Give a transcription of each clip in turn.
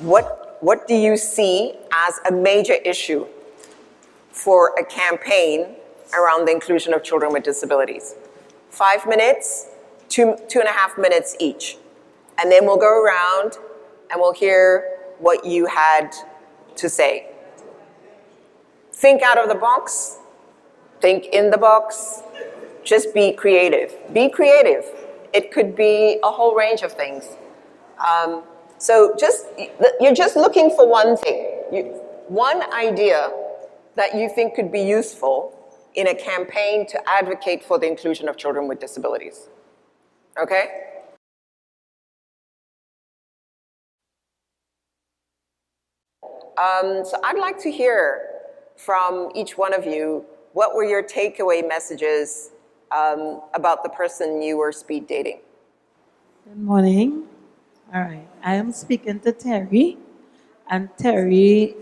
what do you see as a major issue for a campaign around the inclusion of children with disabilities? 5 minutes, 2.5 minutes each. And then we'll go around and we'll hear what you had to say. Think out of the box, think in the box, just be creative. Be creative. It could be a whole range of things. So you're just looking for one thing, one idea that you think could be useful in a campaign to advocate for the inclusion of children with disabilities. Okay? So I'd like to hear from each one of you, what were your takeaway messages about the person you were speed dating? Good morning. All right, I am speaking to Terry, and Terry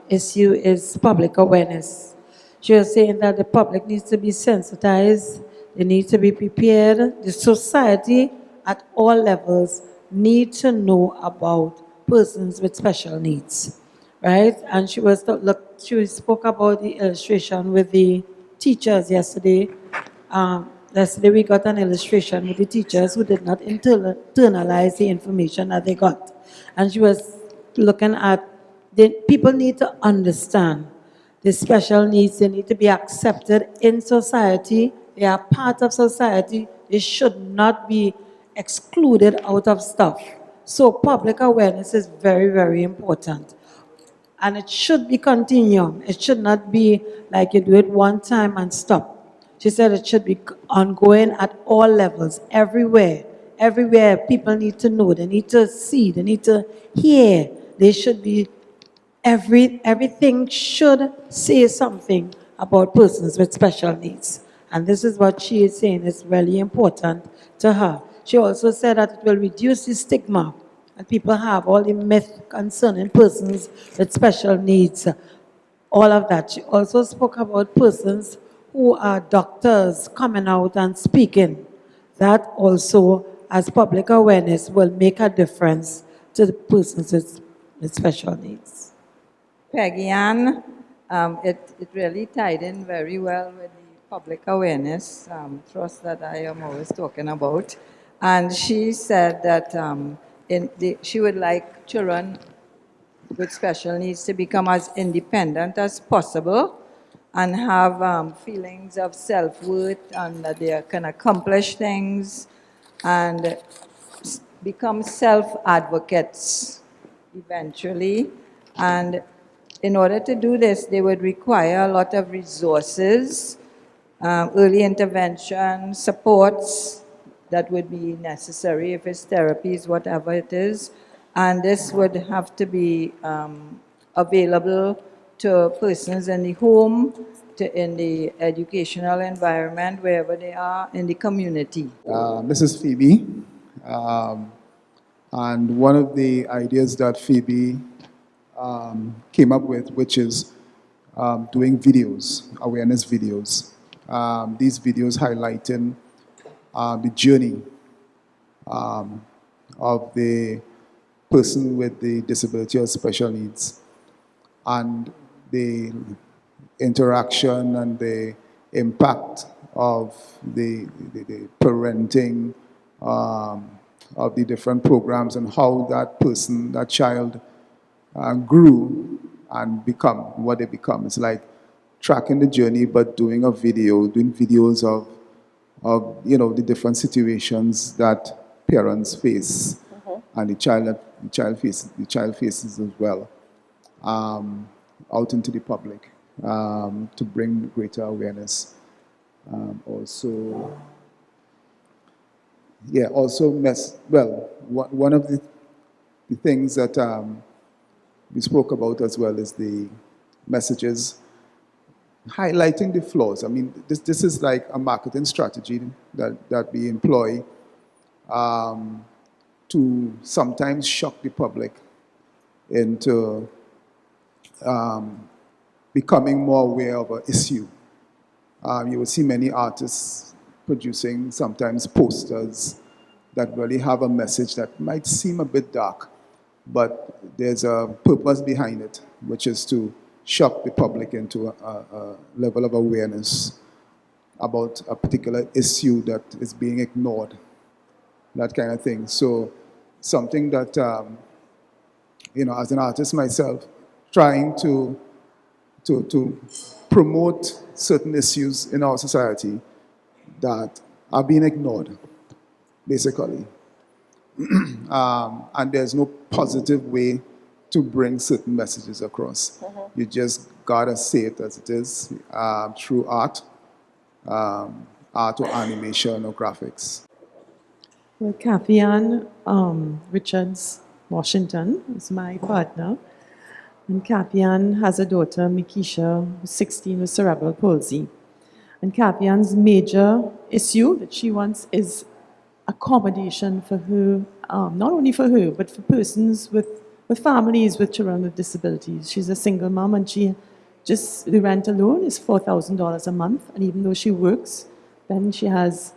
issue is public awareness. She was saying that the public needs to be sensitized, they need to be prepared. The society at all levels need to know about persons with special needs, right? And she spoke about the illustration with the teachers yesterday. Yesterday we got an illustration with the teachers who did not internalize the information that they got. And she was looking at, people need to understand the special needs. They need to be accepted in society. They are part of society. They should not be excluded out of stuff. So public awareness is very, very important. And it should be continuum. It should not be like you do it one time and stop. She said it should be ongoing at all levels, everywhere. Everywhere people need to know, they need to see, they need to hear. They should be, everything should say something about persons with special needs. And this is what she is saying is really important to her. She also said that it will reduce the stigma and people have all the myth concerning persons with special needs, all of that. She also spoke about persons who are doctors coming out and speaking. That also, as public awareness, will make a difference to the persons with special needs. Peggy Ann, it really tied in very well with the public awareness trust that I am always talking about. And she said that she would like children with special needs to become as independent as possible and have feelings of self-worth and that they can accomplish things and become self-advocates eventually. And in order to do this, they would require a lot of resources, early intervention, supports that would be necessary if it's therapies, whatever it is. And this would have to be available to persons in the home, in the educational environment, wherever they are in the community. This is Phoebe. And one of the ideas that Phoebe came up with, which is doing videos, awareness videos. These videos highlighting the journey of the person with the disability or special needs and the interaction and the impact of the parenting of the different programs and how that person, that child grew and become what they become. It's like tracking the journey but doing a video, doing videos of the different situations that parents face and the child faces as well, out into the public to bring greater awareness. One of the things that we spoke about as well is the messages highlighting the flaws. I mean, this is like a marketing strategy that we employ to sometimes shock the public into becoming more aware of an issue. You will see many artists producing sometimes posters that really have a message that might seem a bit dark, but there's a purpose behind it, which is to shock the public into a level of awareness about a particular issue that is being ignored, that kind of thing. So something that, as an artist myself, trying to promote certain issues in our society that are being ignored, basically. And there's no positive way to bring certain messages across. You just gotta say it as it is, through art, art or animation or graphics. Well, Kathy Ann Richards Washington is my partner. And Kathy Ann has a daughter, Mikisha, who's 16 with cerebral palsy. And Kathy Ann's major issue that she wants is accommodation for her, not only for her, but for persons with families with children with disabilities. She's a single mom, and the rent alone is $4,000 a month. And even though she works, then she has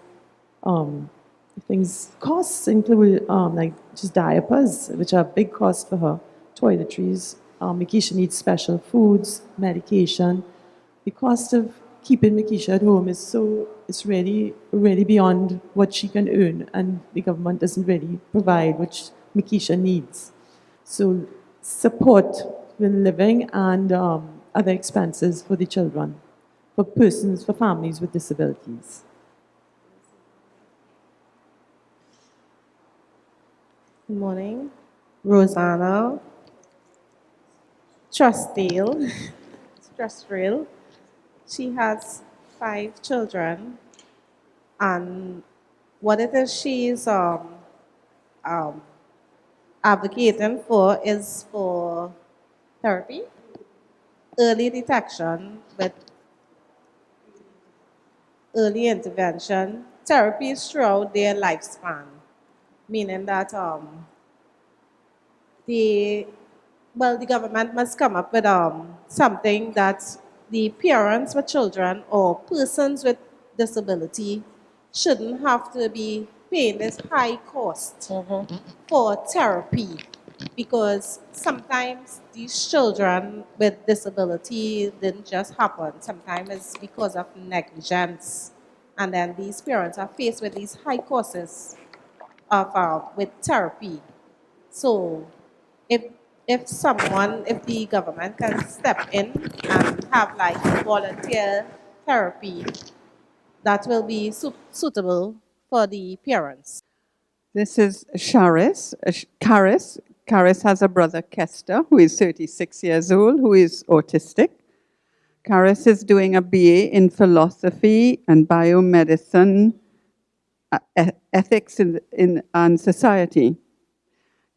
costs include like just diapers, which are a big cost for her, toiletries. Mikisha needs special foods, medication. The cost of keeping Mikisha at home it's really, really beyond what she can earn, and the government doesn't really provide what Mikisha needs. So support with living and other expenses for the children, for families with disabilities. Good morning. Rosanna Trustdale. Trustdale. She has 5 children, and what it is she's advocating for is for therapy, early detection with early intervention, therapies throughout their lifespan, meaning that the government must come up with something that the parents with children or persons with disability shouldn't have to be paying this high cost for therapy, because sometimes these children with disability didn't just happen. Sometimes it's because of negligence, and then these parents are faced with these high costs of with therapy. So if the government can step in and have like volunteer therapy, that will be suitable for the parents. This is Charis. Caris. Caris has a brother, Kester, who is 36 years old, who is autistic. Caris is doing a BA in philosophy and biomedicine, ethics and society.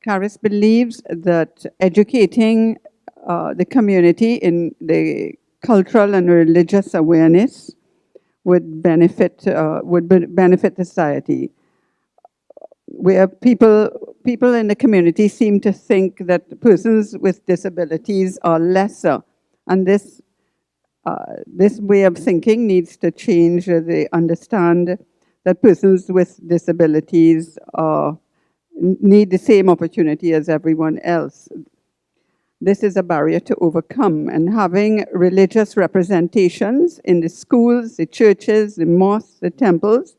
Caris believes that educating the community in the cultural and religious awareness would benefit the society. Where people in the community seem to think that persons with disabilities are lesser, and this way of thinking needs to change. They understand that persons with disabilities need the same opportunity as everyone else. This is a barrier to overcome, and having religious representations in the schools, the churches, the mosques, the temples,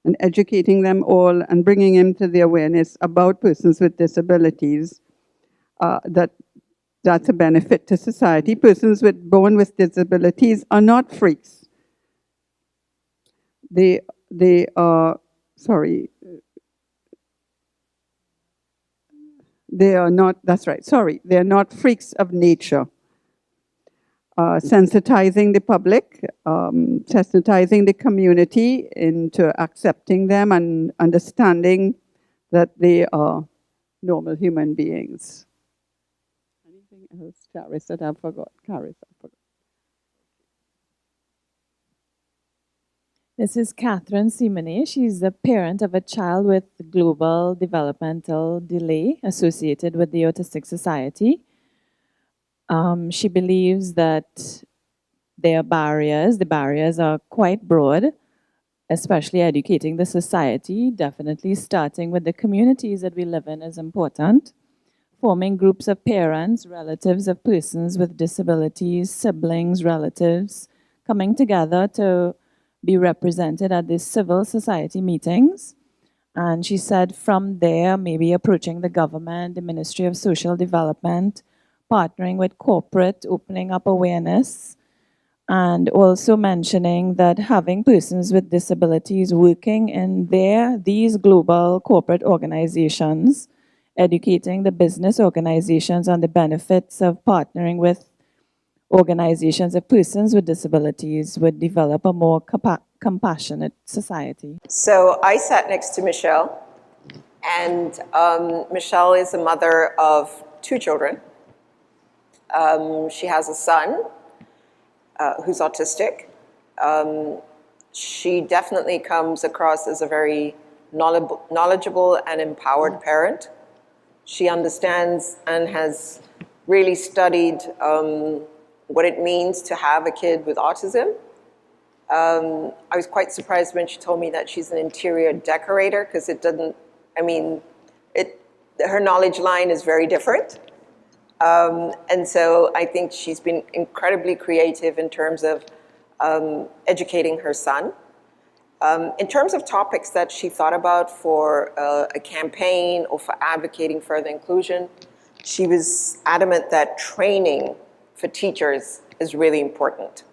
and educating them all and bringing them to the awareness about persons with disabilities, that's a benefit to society. Persons born with disabilities are not freaks. They are, they are not, that's right, sorry, they are not freaks of nature. Sensitizing the public, sensitizing the community into accepting them and understanding that they are normal human beings. Anything else, Caris, that I forgot? Caris, I forgot. This is Catherine Simone. She's the parent of a child with global developmental delay associated with the Autistic Society. She believes that there are barriers. The barriers are quite broad, especially educating the society. Definitely starting with the communities that we live in is important. forming groups of parents, relatives of persons with disabilities, siblings, relatives, coming together to be represented at these civil society meetings. And she said from there, maybe approaching the government, the Ministry of Social Development, partnering with corporate, opening up awareness, and also mentioning that having persons with disabilities working in these global corporate organizations, educating the business organizations on the benefits of partnering with organizations of persons with disabilities would develop a more compassionate society. So I sat next to Michelle, and Michelle is a mother of 2 children. She has a son who's autistic. She definitely comes across as a very knowledgeable and empowered parent. She understands and has really studied what it means to have a kid with autism. I was quite surprised when she told me that she's an interior decorator, because it doesn't, I mean, her knowledge line is very different. And so I think she's been incredibly creative in terms of educating her son. In terms of topics that she thought about for a campaign or for advocating further inclusion, she was adamant that training for teachers is really important.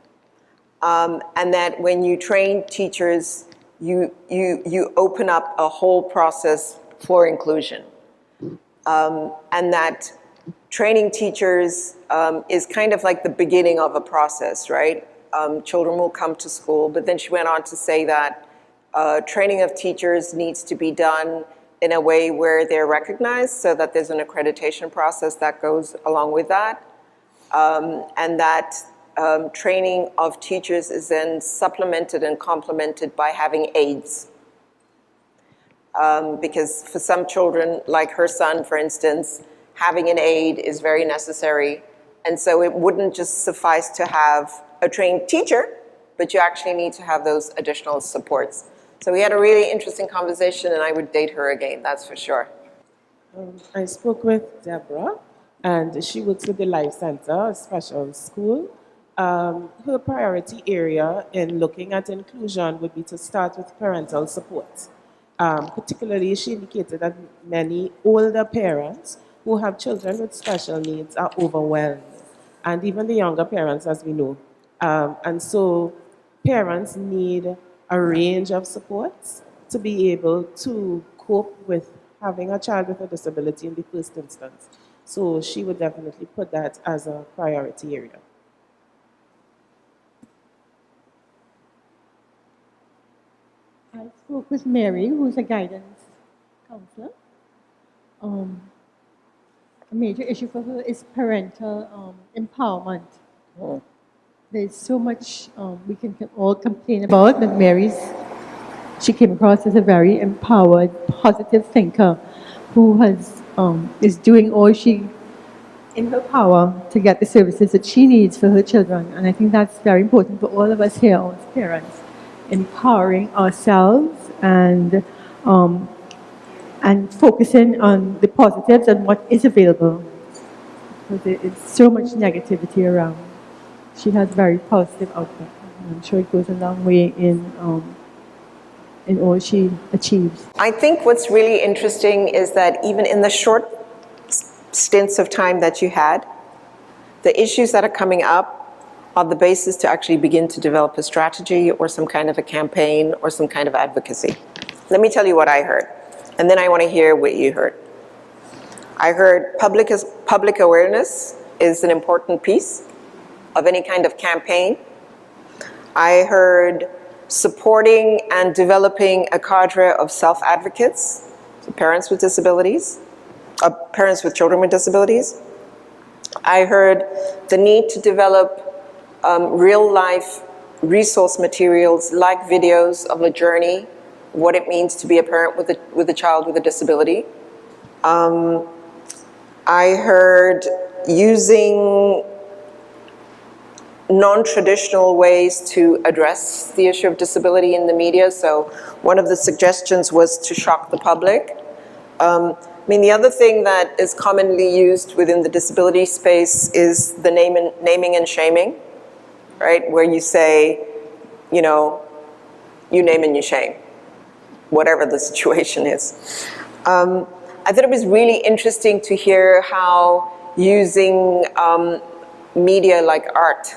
And that when you train teachers, you open up a whole process for inclusion. And that training teachers is kind of like the beginning of a process, right? Children will come to school, but then she went on to say that training of teachers needs to be done in a way where they're recognized, so that there's an accreditation process that goes along with that. And that training of teachers is then supplemented and complemented by having aides. Because for some children, like her son, for instance, having an aide is very necessary. And so it wouldn't just suffice to have a trained teacher, but you actually need to have those additional supports. So we had a really interesting conversation, and I would date her again, that's for sure. I spoke with Deborah, and she works with the Life Center, a special school. Her priority area in looking at inclusion would be to start with parental support. Particularly, she indicated that many older parents who have children with special needs are overwhelmed, and even the younger parents, as we know. And so parents need a range of supports to be able to cope with having a child with a disability in the first instance. So she would definitely put that as a priority area. I spoke with Mary, who's a guidance counselor. A major issue for her is parental empowerment. There's so much we can all complain about, but she came across as a very empowered, positive thinker who is doing all she in her power to get the services that she needs for her children. And I think that's very important for all of us here as parents, empowering ourselves and focusing on the positives and what is available. Because it's so much negativity around. She has very positive outlook. I'm sure it goes a long way in all she achieves. I think what's really interesting is that even in the short stints of time that you had, the issues that are coming up are the basis to actually begin to develop a strategy or some kind of a campaign or some kind of advocacy. Let me tell you what I heard, and then I want to hear what you heard. I heard public awareness is an important piece of any kind of campaign. I heard supporting and developing a cadre of self-advocates, so parents with disabilities, parents with children with disabilities. I heard the need to develop real-life resource materials like videos of a journey, what it means to be a parent with a child with a disability. I heard using non-traditional ways to address the issue of disability in the media. So one of the suggestions was to shock the public. I mean, the other thing that is commonly used within the disability space is the naming and shaming, right? Where you say, you know, you name and you shame, whatever the situation is. I thought it was really interesting to hear how using media like art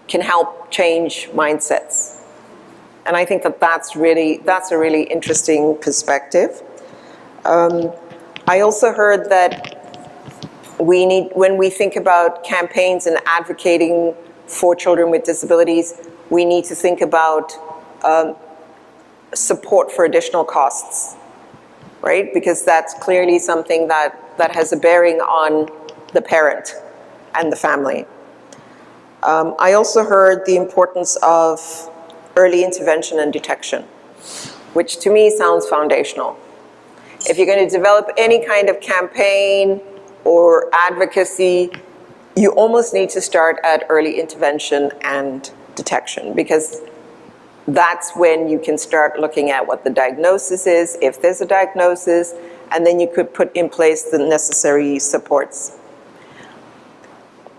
can help change mindsets. And I think that that's a really interesting perspective. I also heard that when we think about campaigns and advocating for children with disabilities, we need to think about support for additional costs, right? Because that's clearly something that has a bearing on the parent and the family. I also heard the importance of early intervention and detection, which to me sounds foundational. If you're going to develop any kind of campaign or advocacy, you almost need to start at early intervention and detection, because that's when you can start looking at what the diagnosis is, if there's a diagnosis, and then you could put in place the necessary supports.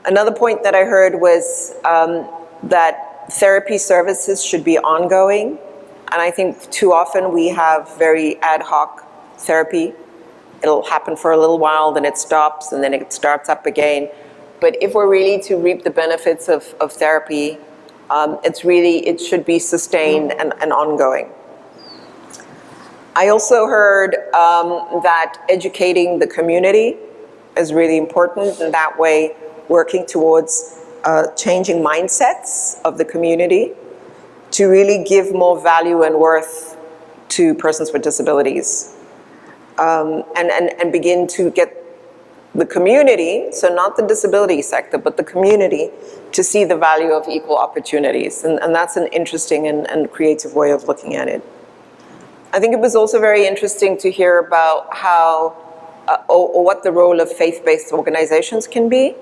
Another point that I heard was that therapy services should be ongoing, and I think too often we have very ad hoc therapy. It'll happen for a little while, then it stops, and then it starts up again. But if we're really to reap the benefits of therapy, it should be sustained and ongoing. I also heard that educating the community is really important, and that way working towards changing mindsets of the community to really give more value and worth to persons with disabilities. And begin to get the community, so not the disability sector, but the community, to see the value of equal opportunities. And that's an interesting and creative way of looking at it. I think it was also very interesting to hear about how, or what the role of faith-based organizations can be.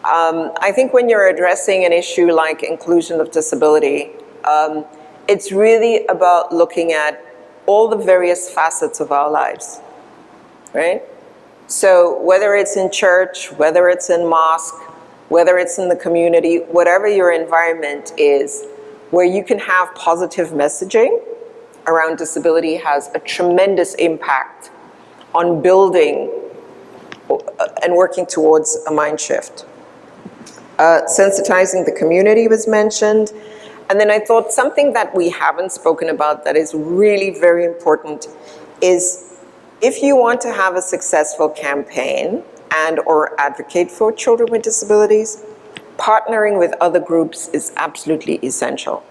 I think when you're addressing an issue like inclusion of disability, it's really about looking at all the various facets of our lives, right? So whether it's in church, whether it's in mosque, whether it's in the community, whatever your environment is, where you can have positive messaging around disability has a tremendous impact on building and working towards a mind shift. Sensitizing the community was mentioned. And then I thought something that we haven't spoken about that is really very important is, if you want to have a successful campaign and or advocate for children with disabilities, partnering with other groups is absolutely essential.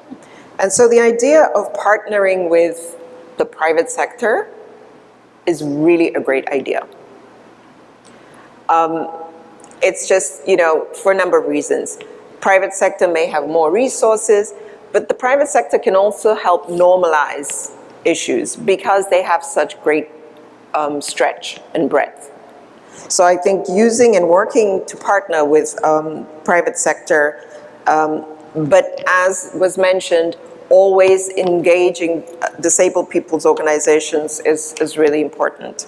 And so the idea of partnering with the private sector is really a great idea. It's just, you know, for a number of reasons. Private sector may have more resources, but the private sector can also help normalize issues because they have such great stretch and breadth. So I think using and working to partner with private sector, but as was mentioned, always engaging disabled people's organizations is really important.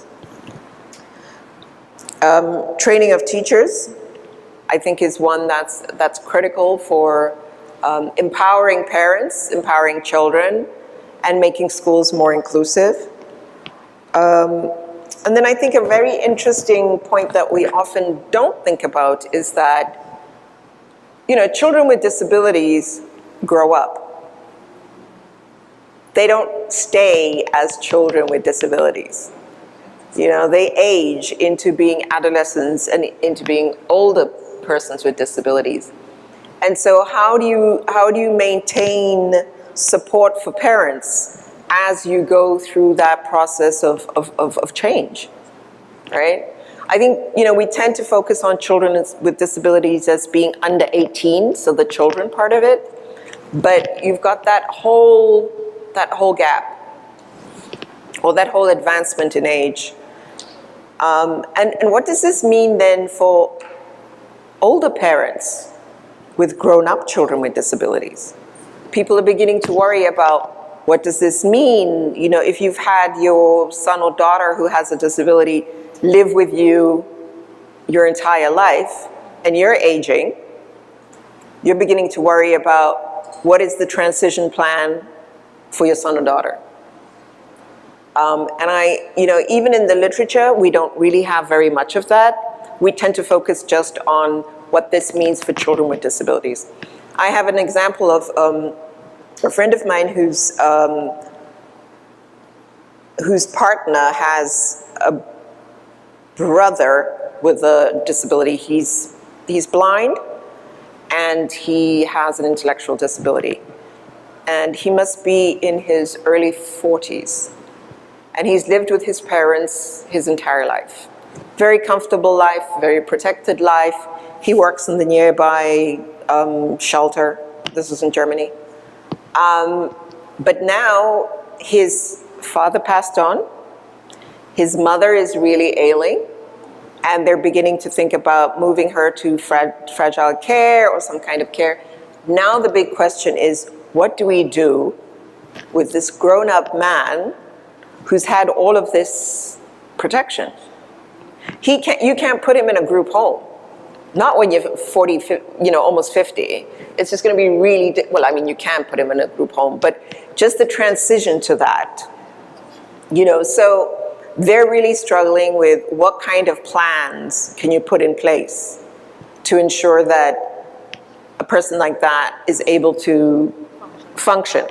Training of teachers, I think, is one that's critical for empowering parents, empowering children, and making schools more inclusive. And then I think a very interesting point that we often don't think about is that, you know, children with disabilities grow up. They don't stay as children with disabilities. You know, they age into being adolescents and into being older persons with disabilities. And so how do you maintain support for parents as you go through that process of change, right? I think, you know, we tend to focus on children with disabilities as being under 18, so the children part of it, but you've got that whole gap, or that whole advancement in age. And what does this mean then for older parents with grown-up children with disabilities? People are beginning to worry about what does this mean? You know, if you've had your son or daughter who has a disability live with you your entire life and you're aging, you're beginning to worry about what is the transition plan for your son or daughter. You know, even in the literature, we don't really have very much of that. We tend to focus just on what this means for children with disabilities. I have an example of a friend of mine whose partner has a brother with a disability. He's blind, and he has an intellectual disability. And he must be in his early 40s. And he's lived with his parents his entire life. Very comfortable life, very protected life. He works in the nearby shelter. This is in Germany. But now his father passed on. His mother is really ailing. And they're beginning to think about moving her to fragile care or some kind of care. Now the big question is, what do we do with this grown-up man who's had all of this protection? You can't put him in a group home. Not when you're 40, you know, almost 50. It's just going to be really, well, I mean, you can put him in a group home, but just the transition to that, you know, so they're really struggling with what kind of plans can you put in place to ensure that a person like that is able to function.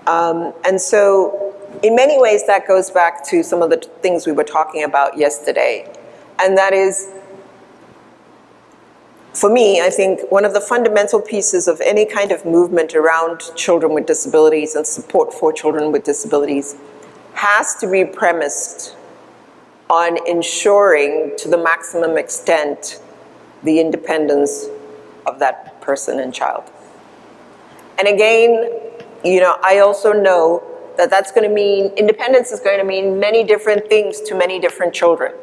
And so in many ways that goes back to some of the things we were talking about yesterday. And that is, for me, I think one of the fundamental pieces of any kind of movement around children with disabilities and support for children with disabilities has to be premised on ensuring to the maximum extent the independence of that person and child. And again, you know, I also know that that's going to mean, independence is going to mean many different things to many different children,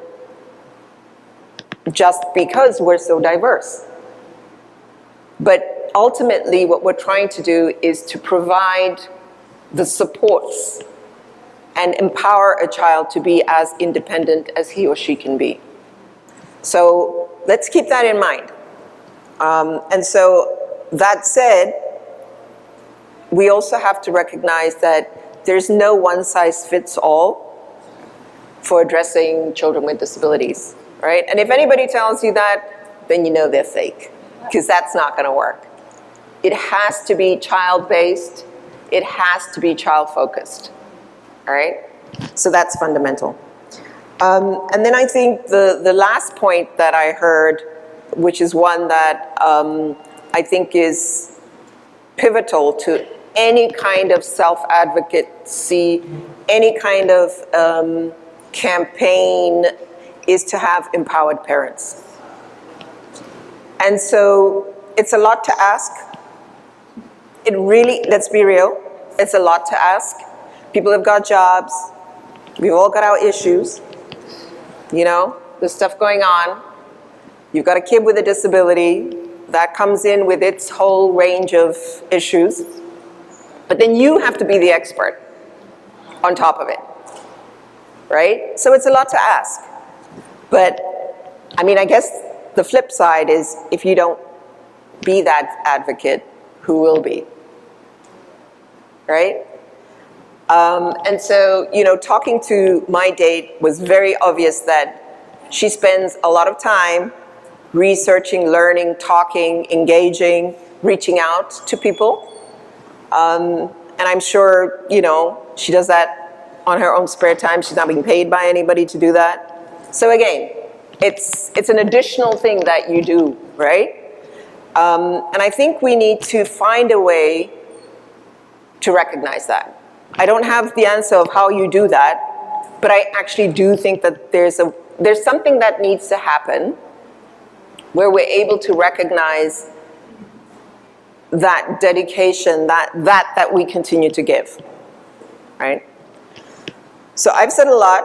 just because we're so diverse. But ultimately, what we're trying to do is to provide the supports and empower a child to be as independent as he or she can be. So let's keep that in mind. And so that said, we also have to recognize that there's no one-size-fits-all for addressing children with disabilities, right? And if anybody tells you that, then you know they're fake, because that's not going to work. It has to be child-based. It has to be child-focused, all right? So that's fundamental. And then I think the last point that I heard, which is one that I think is pivotal to any kind of self-advocacy, any kind of campaign, is to have empowered parents. And so it's a lot to ask. It really, let's be real, it's a lot to ask. People have got jobs. We've all got our issues. You know, there's stuff going on. You've got a kid with a disability that comes in with its whole range of issues. But then you have to be the expert on top of it, right? So it's a lot to ask. But, I mean, I guess the flip side is, if you don't be that advocate, who will be, right? And so, you know, talking to my date was very obvious that she spends a lot of time researching, learning, talking, engaging, reaching out to people. And I'm sure, you know, she does that on her own spare time. She's not being paid by anybody to do that. So again, it's an additional thing that you do, right? And I think we need to find a way to recognize that. I don't have the answer of how you do that, but I actually do think that there's something that needs to happen where we're able to recognize that dedication, that we continue to give, right? So I've said a lot,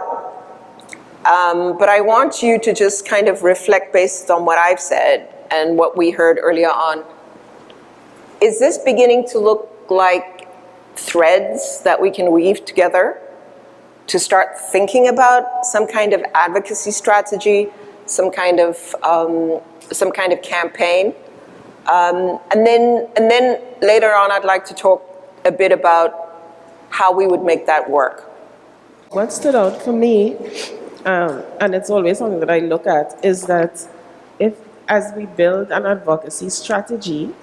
but I want you to just kind of reflect based on what I've said and what we heard earlier on. Is this beginning to look like threads that we can weave together to start thinking about some kind of advocacy strategy, some kind of campaign. And then later on, I'd like to talk a bit about how we would make that work. What stood out for me, and it's always something that I look at, is that as we build an advocacy strategy,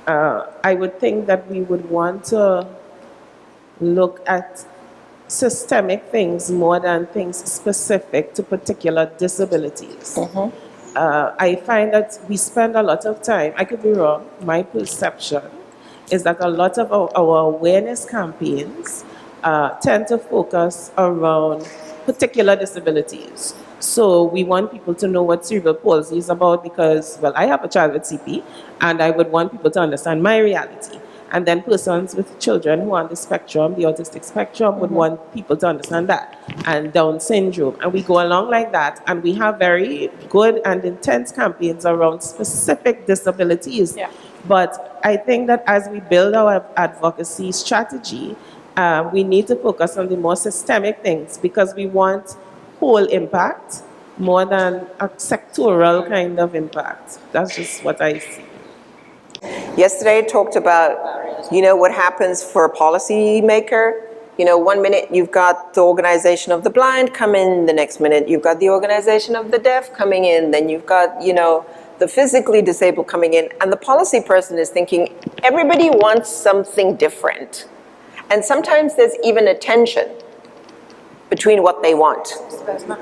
I would think that we would want to look at systemic things more than things specific to particular disabilities. I find that we spend a lot of time, I could be wrong, my perception is that a lot of our awareness campaigns tend to focus around particular disabilities. So we want people to know what cerebral palsy is about because, well, I have a child with CP, and I would want people to understand my reality. And then persons with children who are on the spectrum, the autistic spectrum, would want people to understand that. And Down syndrome. And we go along like that, and we have very good and intense campaigns around specific disabilities. Yeah. But I think that as we build our advocacy strategy, we need to focus on the more systemic things because we want whole impact more than a sectoral kind of impact. That's just what I see. Yesterday I talked about, what happens for a policymaker. 1 minute you've got the organization of the blind come in, the next minute you've got the organization of the deaf coming in, then you've got, the physically disabled coming in, and the policy person is thinking, everybody wants something different. And sometimes there's even a tension between what they want.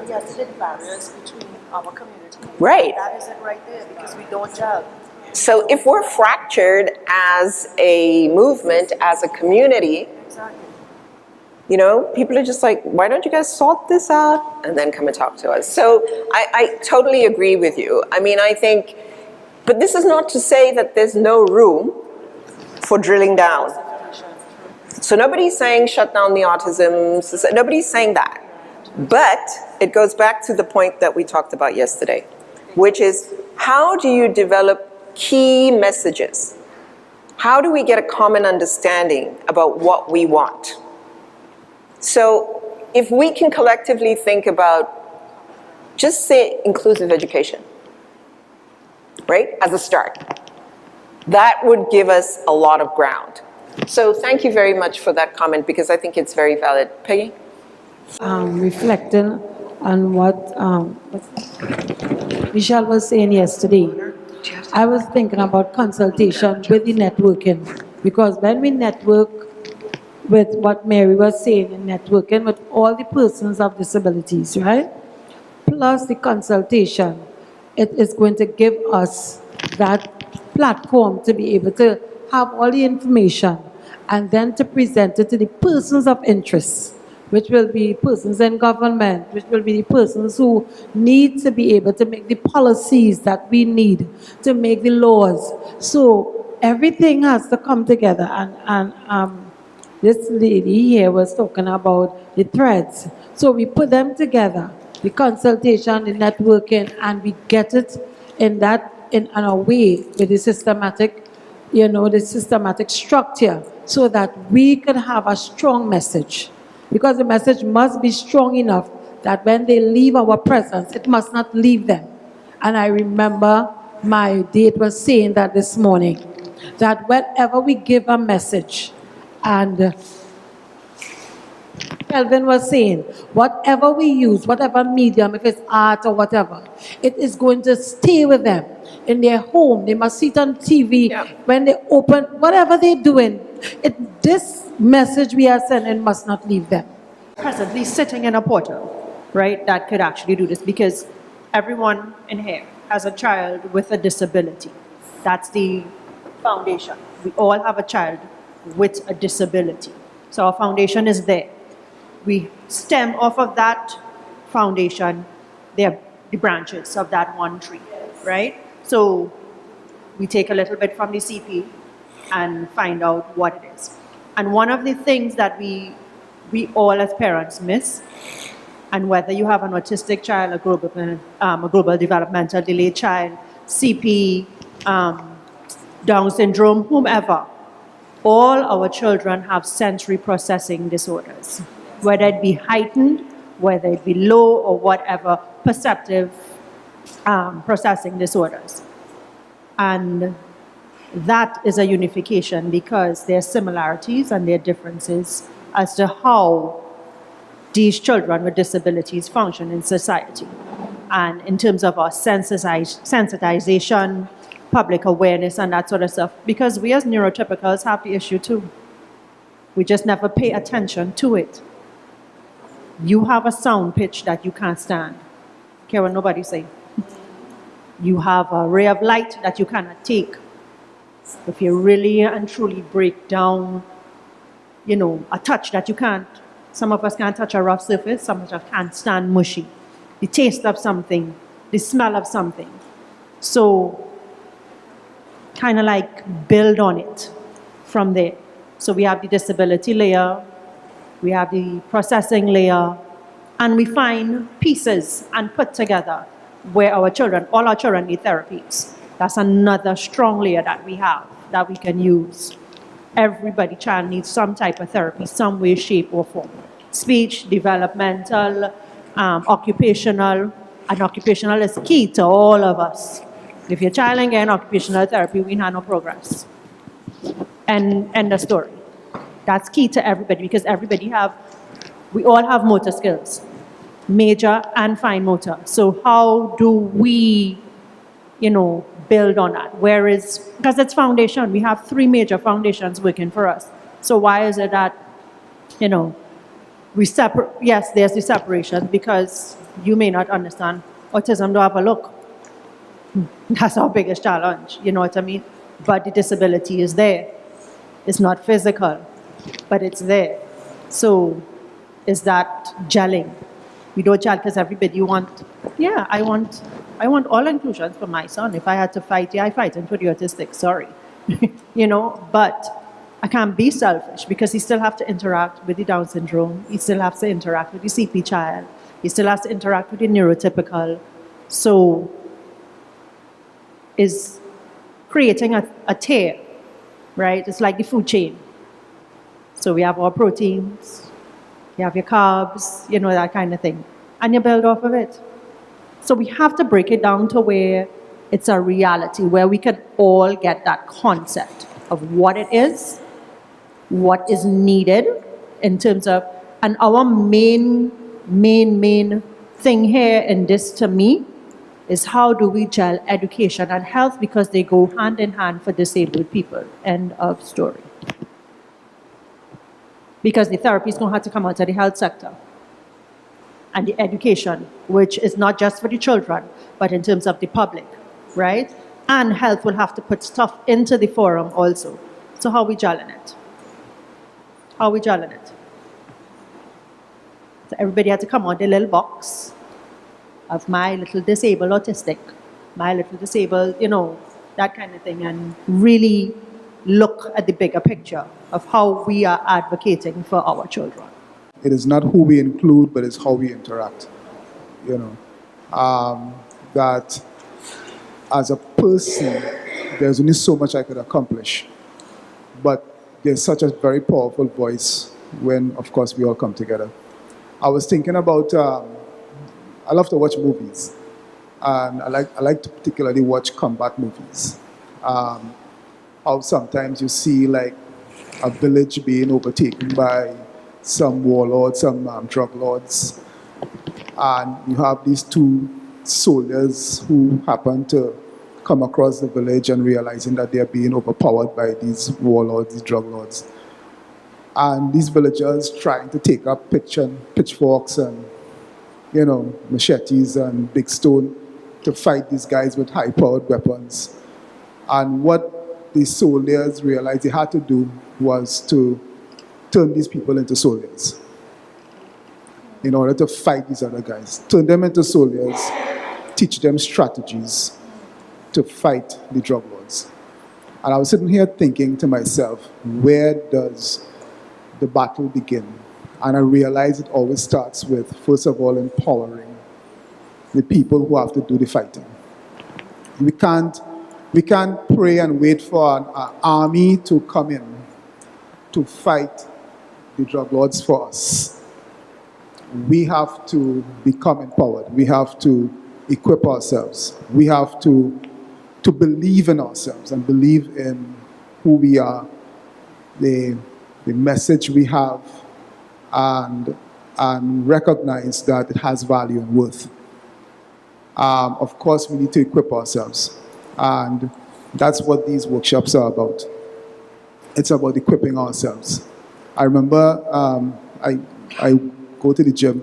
Yes, the barriers between our community. Right. That is it right there, because we don't gel. So if we're fractured as a movement, as a community, Exactly. people are just like, why don't you guys sort this out? And then come and talk to us. So I totally agree with you. I think, but this is not to say that there's no room for drilling down. So nobody's saying shut down the autism, nobody's saying that. But it goes back to the point that we talked about yesterday, which is how do you develop key messages? How do we get a common understanding about what we want? So if we can collectively think about, just say inclusive education, right, as a start, that would give us a lot of ground. So thank you very much for that comment because I think it's very valid. Peggy? Reflecting on what Michelle was saying yesterday, I was thinking about consultation with the networking, because when we network with what Mary was saying in networking with all the persons of disabilities, right? Plus the consultation, it is going to give us that platform to be able to have all the information and then to present it to the persons of interest, which will be persons in government, which will be the persons who need to be able to make the policies that we need to make the laws. So everything has to come together. And this lady here was talking about the threads. So we put them together, the consultation, the networking, and we get it in a way with the systematic, the systematic structure, so that we can have a strong message. Because the message must be strong enough that when they leave our presence, it must not leave them. And I remember my date was saying that this morning, that whenever we give a message, and Kelvin was saying, whatever we use, whatever medium, if it's art or whatever, it is going to stay with them in their home. They must see it on TV. Yeah. When they open, whatever they're doing, this message we are sending must not leave them. Presently sitting in a portal, right, that could actually do this, because everyone in here has a child with a disability. That's the foundation. We all have a child with a disability. So our foundation is there. We stem off of that foundation, the branches of that one tree, right? So we take a little bit from the CP and find out what it is. And one of the things that we all as parents miss, and whether you have an autistic child, a global developmental delay child, CP, Down syndrome, whomever, all our children have sensory processing disorders, whether it be heightened, whether it be low, or whatever, perceptive processing disorders. And that is a unification because there are similarities and there are differences as to how these children with disabilities function in society. And in terms of our sensitization, public awareness, and that sort of stuff, because we as neurotypicals have the issue too. We just never pay attention to it. You have a sound pitch that you can't stand. Care what nobody say. You have a ray of light that you cannot take. If you really and truly break down, a touch that you can't, some of us can't touch a rough surface, some of us can't stand mushy. The taste of something, the smell of something. So, kind of like build on it from there. So we have the disability layer, we have the processing layer, and we find pieces and put together where all our children need therapies. That's another strong layer that we have that we can use. Everybody, child needs some type of therapy, some way, shape, or form. Speech, developmental, occupational, and occupational is key to all of us. If your child ain't getting occupational therapy, we have no progress. And end the story. That's key to everybody because we all have motor skills, major and fine motor. So how do we, build on that? Because it's foundation. We have 3 major foundations working for us. So why is it that, we separate? Yes, there's the separation because you may not understand. Autism don't have a look. That's our biggest challenge, you know what I mean? But the disability is there. It's not physical, but it's there. So is that gelling? We don't gel because everybody I want all inclusions for my son. If I had to fight, I fight him for the autistic, sorry. But I can't be selfish because he still have to interact with the Down syndrome. He still has to interact with the CP child. He still has to interact with the neurotypical. So is creating a tear, right? It's like the food chain. So we have our proteins, you have your carbs, that kind of thing. And you build off of it. So we have to break it down to where it's a reality, where we can all get that concept of what it is, what is needed in terms of, and our main thing here in this to me is how do we gel education and health because they go hand in hand for disabled people. End of story. Because the therapy is going to have to come out of the health sector. And the education, which is not just for the children, but in terms of the public, right? And health will have to put stuff into the forum also. So how are we gelling it? How are we gelling it? So everybody had to come out the little box of my little disabled autistic, my little disabled, that kind of thing, and really look at the bigger picture of how we are advocating for our children. It is not who we include, but it's how we interact. That as a person, there's only so much I could accomplish. But there's such a very powerful voice when, of course, we all come together. I was thinking about, I love to watch movies. And I like to particularly watch combat movies. How sometimes you see like a village being overtaken by some warlords, some drug lords. And you have these 2 soldiers who happen to come across the village and realizing that they're being overpowered by these warlords, these drug lords. And these villagers trying to take up pitchforks and, machetes and big stone to fight these guys with high-powered weapons. And what these soldiers realized they had to do was to turn these people into soldiers in order to fight these other guys. Turn them into soldiers, teach them strategies to fight the drug lords. And I was sitting here thinking to myself, where does the battle begin? And I realized it always starts with, first of all, empowering the people who have to do the fighting. We can't pray and wait for an army to come in to fight the drug lords for us. We have to become empowered. We have to equip ourselves. We have to believe in ourselves and believe in who we are, the message we have, and recognize that it has value and worth. Of course, we need to equip ourselves. And that's what these workshops are about. It's about equipping ourselves. I remember I go to the gym,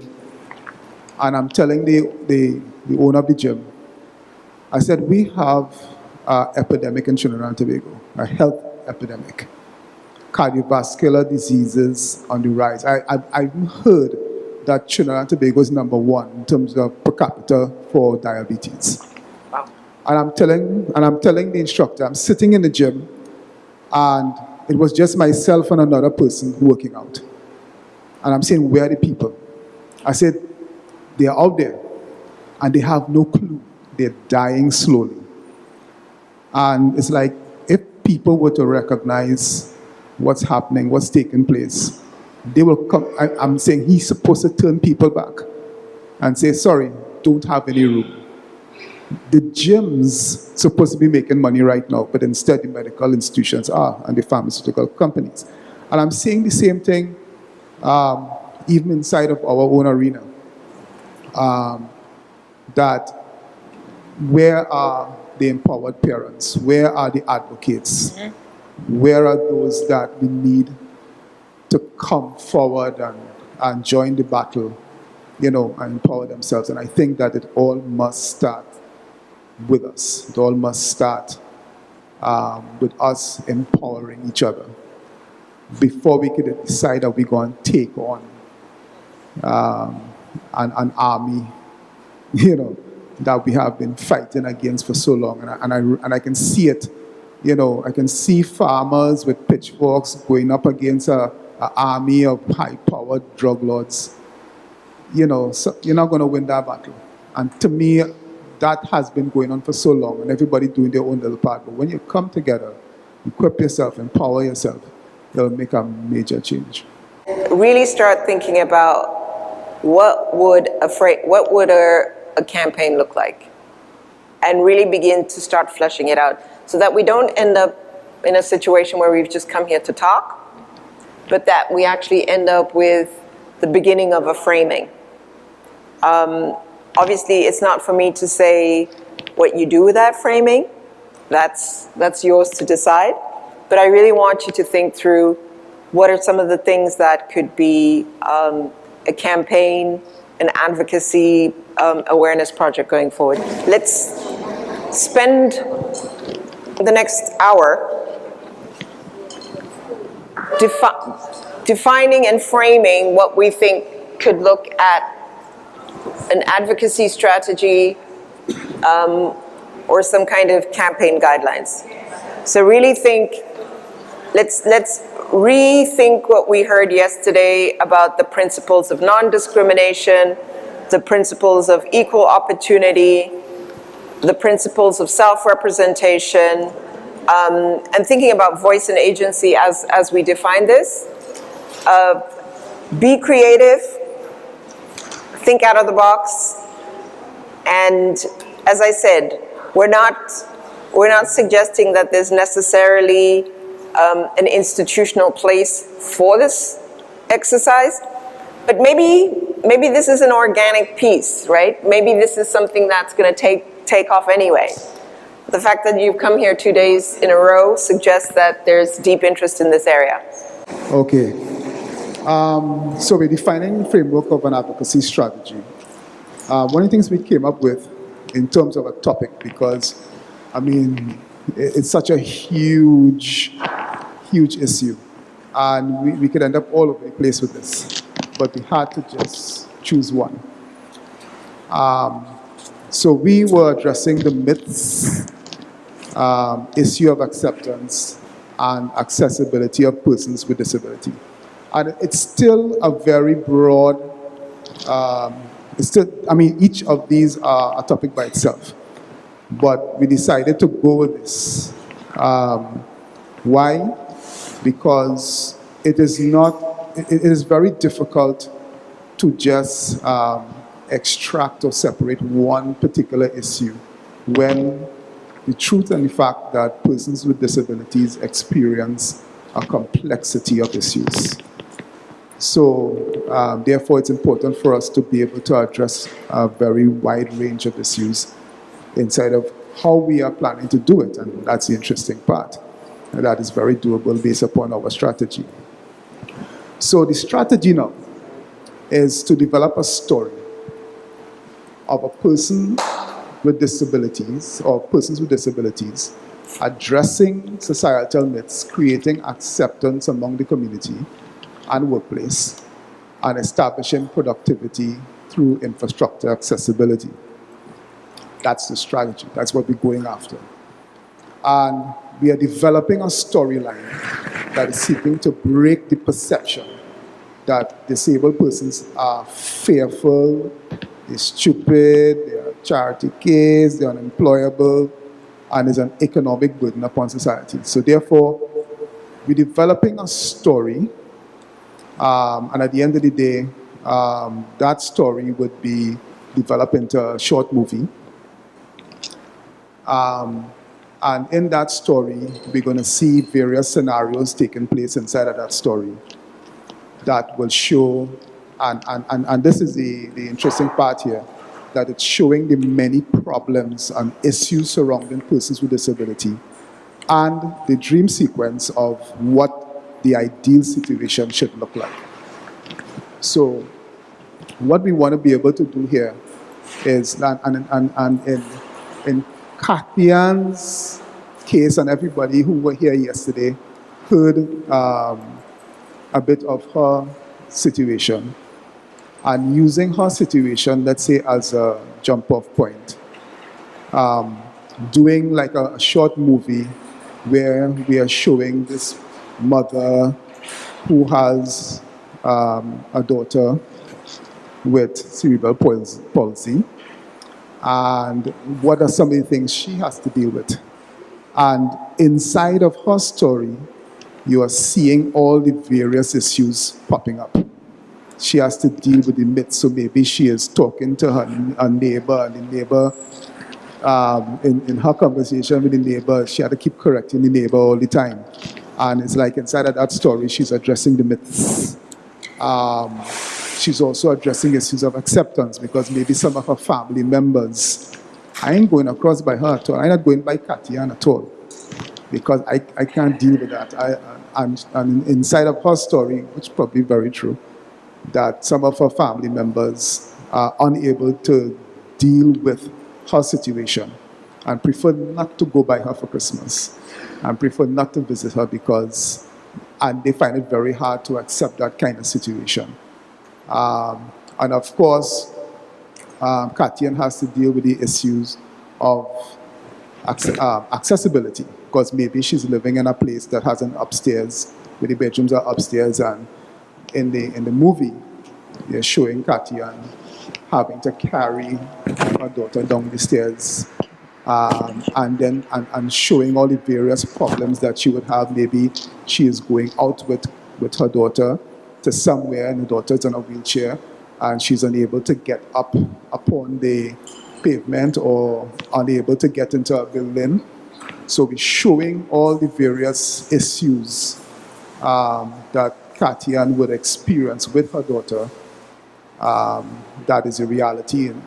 and I'm telling the owner of the gym, I said, we have an epidemic in Trinidad and Tobago, a health epidemic. Cardiovascular diseases on the rise. I've heard that Trinidad and Tobago is #1 in terms of per capita for diabetes. Wow. And I'm telling the instructor, I'm sitting in the gym, and it was just myself and another person working out. And I'm saying, where are the people? I said, they're out there, and they have no clue. They're dying slowly. And it's like, if people were to recognize what's happening, what's taking place, they will come. I'm saying he's supposed to turn people back and say, sorry, don't have any room. The gyms supposed to be making money right now, but instead the medical institutions are, and the pharmaceutical companies. And I'm saying the same thing even inside of our own arena. That where are the empowered parents? Where are the advocates? Where are those that we need to come forward and join the battle, and empower themselves? And I think that it all must start with us. It all must start with us empowering each other before we can decide that we're going to take on an army, that we have been fighting against for so long. And I can see it. I can see farmers with pitchforks going up against an army of high-powered drug lords. So you're not going to win that battle. And to me, that has been going on for so long, and everybody doing their own little part. But when you come together, equip yourself, empower yourself, it'll make a major change. Really start thinking about what would a campaign look like, and really begin to start fleshing it out, so that we don't end up in a situation where we've just come here to talk, but that we actually end up with the beginning of a framing. Obviously, it's not for me to say what you do with that framing. That's yours to decide. But I really want you to think through what are some of the things that could be a campaign, an advocacy, awareness project going forward. Let's spend the next hour defining and framing what we think could look at an advocacy strategy or some kind of campaign guidelines. So really think, let's rethink what we heard yesterday about the principles of non-discrimination, the principles of equal opportunity, the principles of self-representation, and thinking about voice and agency as we define this. Be creative, think out of the box, and as I said, we're not suggesting that there's necessarily an institutional place for this exercise, but maybe this is an organic piece, right? Maybe this is something that's going to take off anyway. The fact that you've come here 2 days in a row suggests that there's deep interest in this area. Okay. So we're defining the framework of an advocacy strategy. One of the things we came up with in terms of a topic, because, it's such a huge issue, and we could end up all over the place with this, but we had to just choose one. So we were addressing the myths, issue of acceptance and accessibility of persons with disability. And it's still a very broad, each of these are a topic by itself. But we decided to go with this. Why? Because it is not, it is very difficult to just extract or separate one particular issue when the truth and the fact that persons with disabilities experience a complexity of issues. So therefore it's important for us to be able to address a very wide range of issues inside of how we are planning to do it, and that's the interesting part. And that is very doable based upon our strategy. So the strategy now is to develop a story of a person with disabilities or persons with disabilities addressing societal myths, creating acceptance among the community and workplace, and establishing productivity through infrastructure accessibility. That's the strategy. That's what we're going after. And we are developing a storyline that is seeking to break the perception that disabled persons are fearful, they're stupid, they're a charity case, they're unemployable, and is an economic burden upon society. So therefore, we're developing a story, and at the end of the day, that story would be developed into a short movie. And in that story, we're going to see various scenarios taking place inside of that story that will show, and this is the interesting part here, that it's showing the many problems and issues surrounding persons with disability and the dream sequence of what the ideal situation should look like. So what we want to be able to do here is that, and in Kathian's case, and everybody who were here yesterday heard a bit of her situation, and using her situation, let's say, as a jump-off point, doing like a short movie where we are showing this mother who has a daughter with cerebral palsy, and what are some of the things she has to deal with. And inside of her story, you are seeing all the various issues popping up. She has to deal with the myths, so maybe she is talking to her neighbor, and the neighbor, in her conversation with the neighbor, she had to keep correcting the neighbor all the time. And it's like inside of that story, she's addressing the myths. She's also addressing issues of acceptance, because maybe some of her family members, I ain't going across by her at all. I'm not going by Kathian at all, because I can't deal with that. And inside of her story, which is probably very true, that some of her family members are unable to deal with her situation and prefer not to go by her for Christmas and prefer not to visit her and they find it very hard to accept that kind of situation. And of course, Kathian has to deal with the issues of accessibility, because maybe she's living in a place that has an upstairs, where the bedrooms are upstairs, and in the movie, they're showing Kathian having to carry her daughter down the stairs, and showing all the various problems that she would have. Maybe she is going out with her daughter to somewhere, and the daughter is on a wheelchair, and she's unable to get up upon the pavement or unable to get into a building. So we're showing all the various issues that Kathian would experience with her daughter. That is a reality in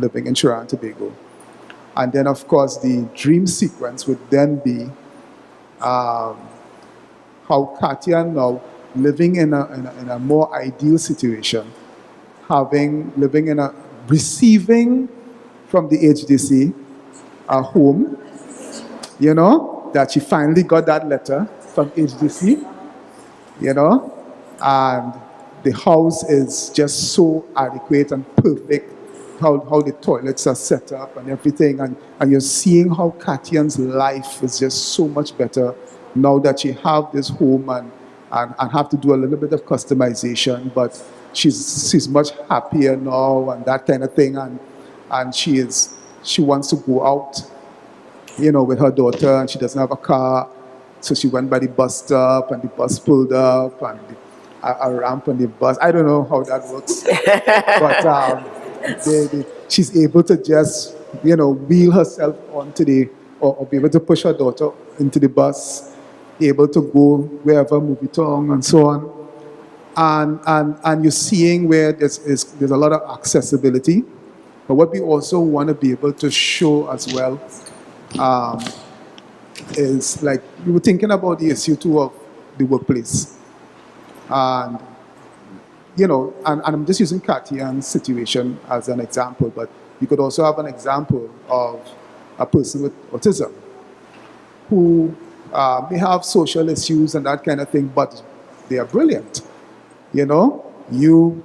living in Trinidad and Tobago. And then, of course, the dream sequence would then be how Kathian now, living in a more ideal situation, receiving from the HDC a home, that she finally got that letter from HDC, and the house is just so adequate and perfect, how the toilets are set up and everything, and you're seeing how Kathian's life is just so much better now that she have this home and have to do a little bit of customization, but she's much happier now and that kind of thing, and she wants to go out, with her daughter, and she doesn't have a car, So she went by the bus stop, and the bus pulled up, and a ramp on the bus. I don't know how that works, but she's able to just, wheel herself onto or be able to push her daughter into the bus, able to go wherever, Movie-tong and so on. And you're seeing where there's a lot of accessibility. But what we also want to be able to show as well is, like, we were thinking about the issue too of the workplace. And, and I'm just using Katian's situation as an example, but you could also have an example of a person with autism who may have social issues and that kind of thing, but they are brilliant. You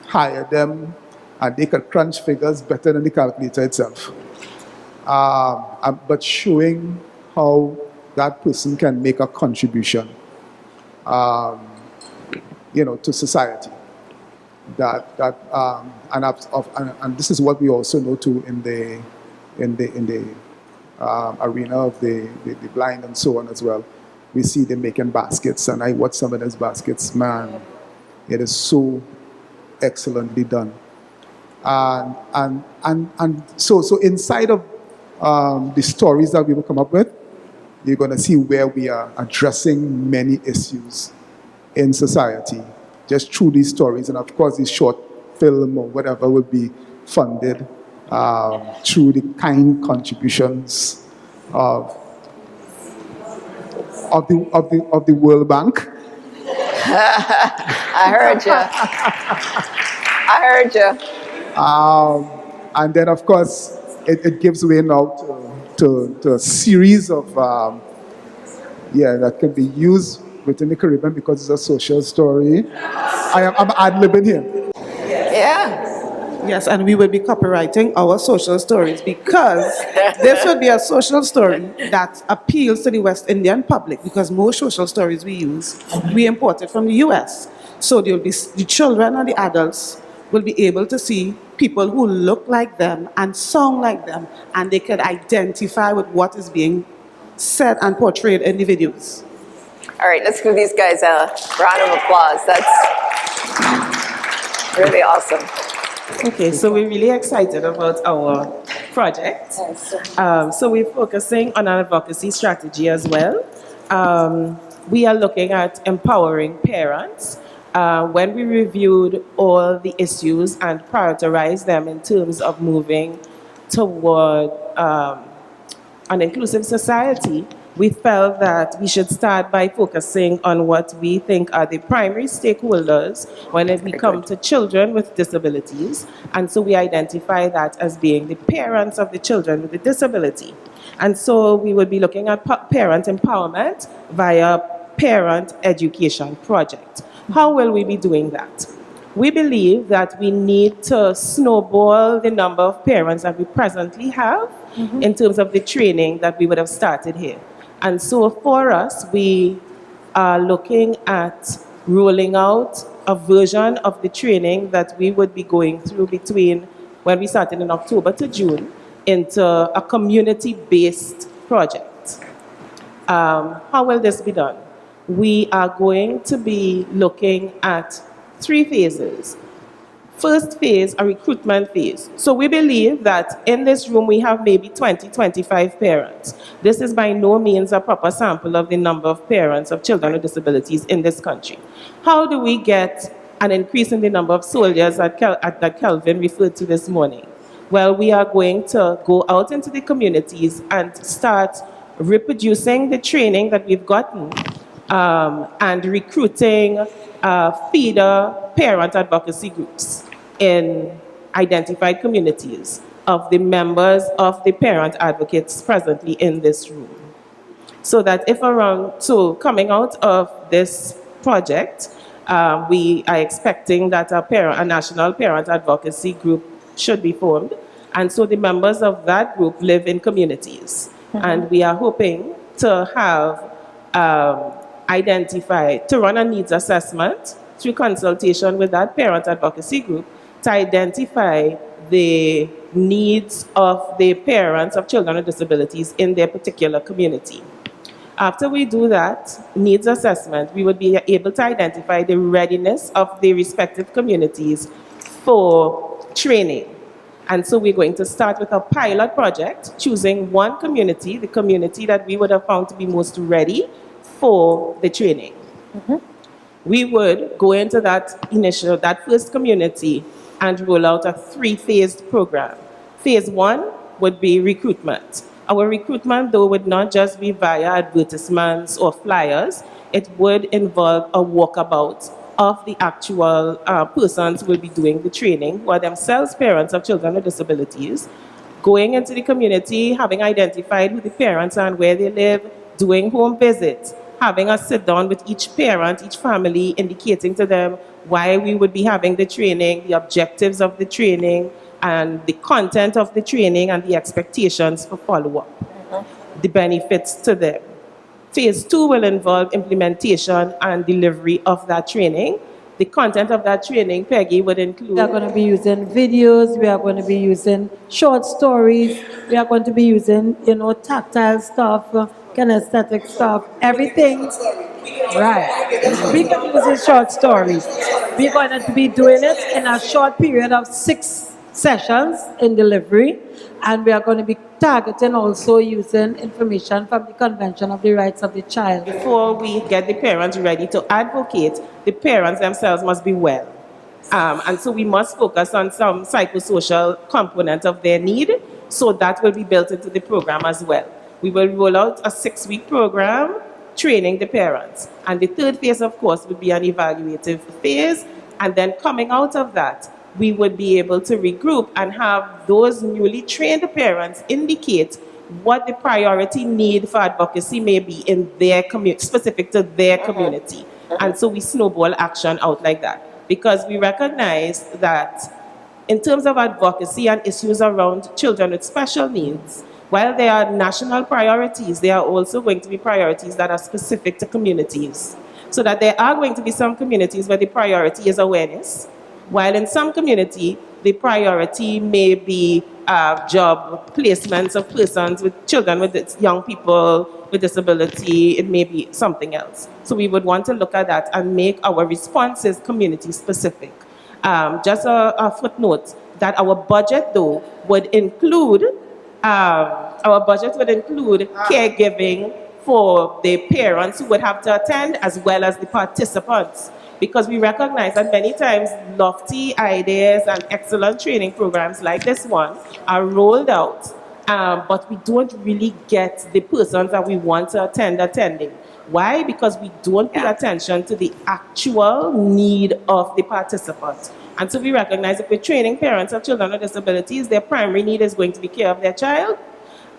hire them and they can crunch figures better than the calculator itself. But showing how that person can make a contribution, to society. And this is what we also know too in the arena of the blind and so on as well. We see them making baskets, and I watch some of those baskets. Man, it is so excellently done. And so inside of the stories that we will come up with, you're going to see where we are addressing many issues in society just through these stories. And of course, this short film or whatever will be funded through the kind contributions of the World Bank. I heard you. I heard you. And then, of course, it gives way now to a series of, that can be used within the Caribbean because it's a social story. I'm ad-libbing here. Yeah. Yes, and we will be copywriting our social stories because this will be a social story that appeals to the West Indian public, because most social stories we imported from the US. So there will be the children and the adults will be able to see people who look like them and sound like them, and they can identify with what is being said and portrayed in the videos. All right, let's give these guys a round of applause. That's really awesome. Okay, so we're really excited about our project. So we're focusing on an advocacy strategy as well. We are looking at empowering parents. When we reviewed all the issues and prioritized them in terms of moving toward an inclusive society, we felt that we should start by focusing on what we think are the primary stakeholders when we come to children with disabilities. And so we identify that as being the parents of the children with the disability. And so we will be looking at parent empowerment via parent education project. How will we be doing that? We believe that we need to snowball the number of parents that we presently have in terms of the training that we would have started here. And so for us, we are looking at rolling out a version of the training that we would be going through between when we started in October to June into a community-based project. How will this be done? We are going to be looking at 3 phases. First phase, a recruitment phase. So we believe that in this room we have maybe 20, 25 parents. This is by no means a proper sample of the number of parents of children with disabilities in this country. How do we get an increase in the number of soldiers that Kelvin referred to this morning? Well, we are going to go out into the communities and start reproducing the training that we've gotten and recruiting feeder parent advocacy groups in identified communities of the members of the parent advocates presently in this room. So that coming out of this project, we are expecting that a national parent advocacy group should be formed. And so the members of that group live in communities. And we are hoping to have to run a needs assessment through consultation with that parent advocacy group to identify the needs of the parents of children with disabilities in their particular community. After we do that needs assessment, we would be able to identify the readiness of the respective communities for training. And so we're going to start with a pilot project, choosing one community, the community that we would have found to be most ready for the training. We would go into that first community and roll out a 3-phased program. Phase 1 would be recruitment. Our recruitment, though, would not just be via advertisements or flyers. It would involve a walkabout of the actual persons who will be doing the training, who are themselves parents of children with disabilities, going into the community, having identified who the parents are and where they live, doing home visits, having a sit down with each parent, each family, indicating to them why we would be having the training, the objectives of the training, and the content of the training and the expectations for follow-up, the benefits to them. Phase 2 will involve implementation and delivery of that training. The content of that training, Peggy, would include... We are going to be using videos, we are going to be using short stories, we are going to be using, tactile stuff, kinesthetic stuff, everything. Right. We can use in short stories. We're going to be doing it in a short period of 6 sessions in delivery, and we are going to be targeting also using information from the Convention of the Rights of the Child. Before we get the parents ready to advocate, the parents themselves must be well. And so we must focus on some psychosocial component of their need, so that will be built into the program as well. We will roll out a 6-week program training the parents. And the third phase, of course, would be an evaluative phase. And then coming out of that, we would be able to regroup and have those newly trained parents indicate what the priority need for advocacy may be in their community, specific to their community. And so we snowball action out like that. Because we recognize that in terms of advocacy and issues around children with special needs, while there are national priorities, there are also going to be priorities that are specific to communities. So that there are going to be some communities where the priority is awareness, while in some community, the priority may be job placements of persons with children, with young people with disability. It may be something else. So we would want to look at that and make our responses community specific. Just a footnote that our budget, though, would include caregiving for the parents who would have to attend, as well as the participants. Because we recognize that many times lofty ideas and excellent training programs like this one are rolled out, but we don't really get the persons that we want to attending. Why? Because we don't pay attention to the actual need of the participants. And so we recognize if we're training parents of children with disabilities, their primary need is going to be care of their child.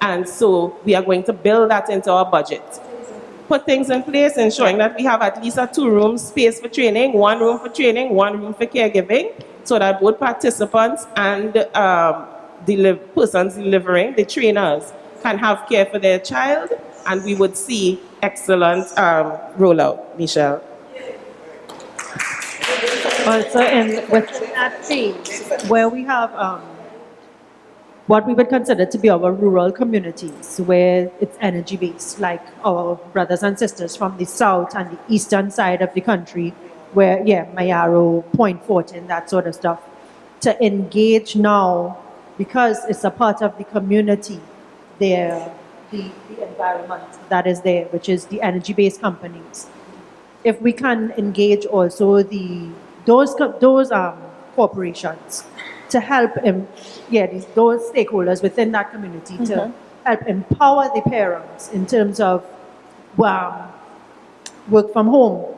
And so we are going to build that into our budget. Put things in place, ensuring that we have at least a 2-room space for training, 1 room for training, 1 room for caregiving, so that both participants and persons delivering, the trainers, can have care for their child, and we would see excellent rollout. Michelle. Also, within that phase, where we have what we would consider to be our rural communities, where it's energy-based, like our brothers and sisters from the south and the eastern side of the country, where, Mayaro, Point Fortin, that sort of stuff, to engage now, because it's a part of the community there, the environment that is there, which is the energy-based companies. If we can engage also those corporations to help those stakeholders within that community to help empower the parents in terms of work from home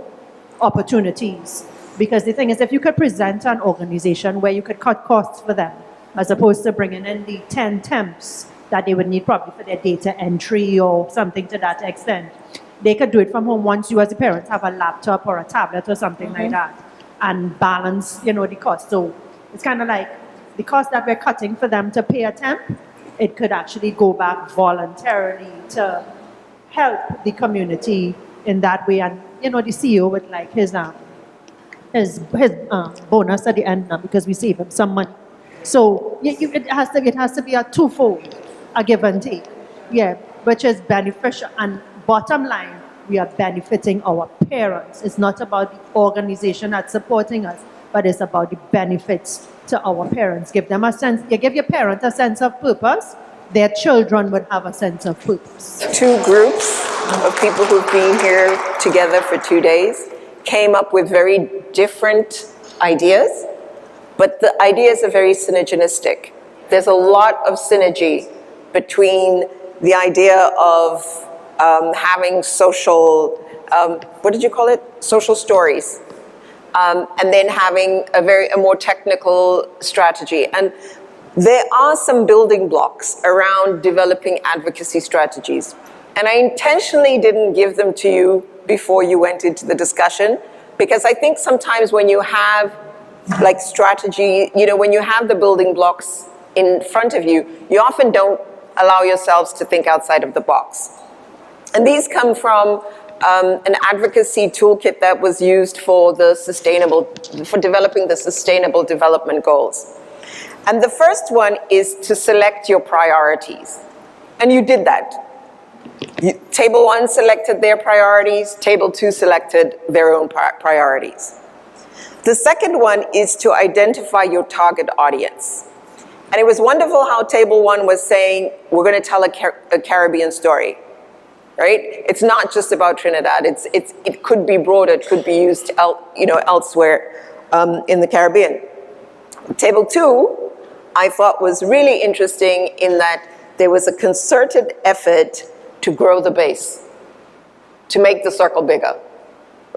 opportunities. Because the thing is, if you could present an organization where you could cut costs for them, as opposed to bringing in the 10 temps that they would need probably for their data entry or something to that extent, they could do it from home once you as a parent have a laptop or a tablet or something like that, and balance, the cost. So it's kind of like the cost that we're cutting for them to pay a temp, it could actually go back voluntarily to help the community in that way. And, the CEO would like his bonus at the end now, because we save him some money. So it has to be a twofold, a give and take, which is beneficial. And bottom line, we are benefiting our parents. It's not about the organization that's supporting us, but it's about the benefits to our parents. Give them a sense, you give your parents a sense of purpose, their children would have a sense of purpose. Two groups of people who've been here together for 2 days came up with very different ideas, but the ideas are very synergistic. There's a lot of synergy between the idea of having social, what did you call it? Social stories. And then having a more technical strategy. And there are some building blocks around developing advocacy strategies. And I intentionally didn't give them to you before you went into the discussion, because I think sometimes when you have like strategy, when you have the building blocks in front of you, you often don't allow yourselves to think outside of the box. And these come from an advocacy toolkit that was used for developing the sustainable development goals. And the first one is to select your priorities. And you did that. Table 1 selected their priorities, Table 2 selected their own priorities. The second one is to identify your target audience. And it was wonderful how Table 1 was saying, we're going to tell a Caribbean story, right? It's not just about Trinidad. It could be broader. It could be used elsewhere in the Caribbean. Table 2, I thought was really interesting in that there was a concerted effort to grow the base, to make the circle bigger,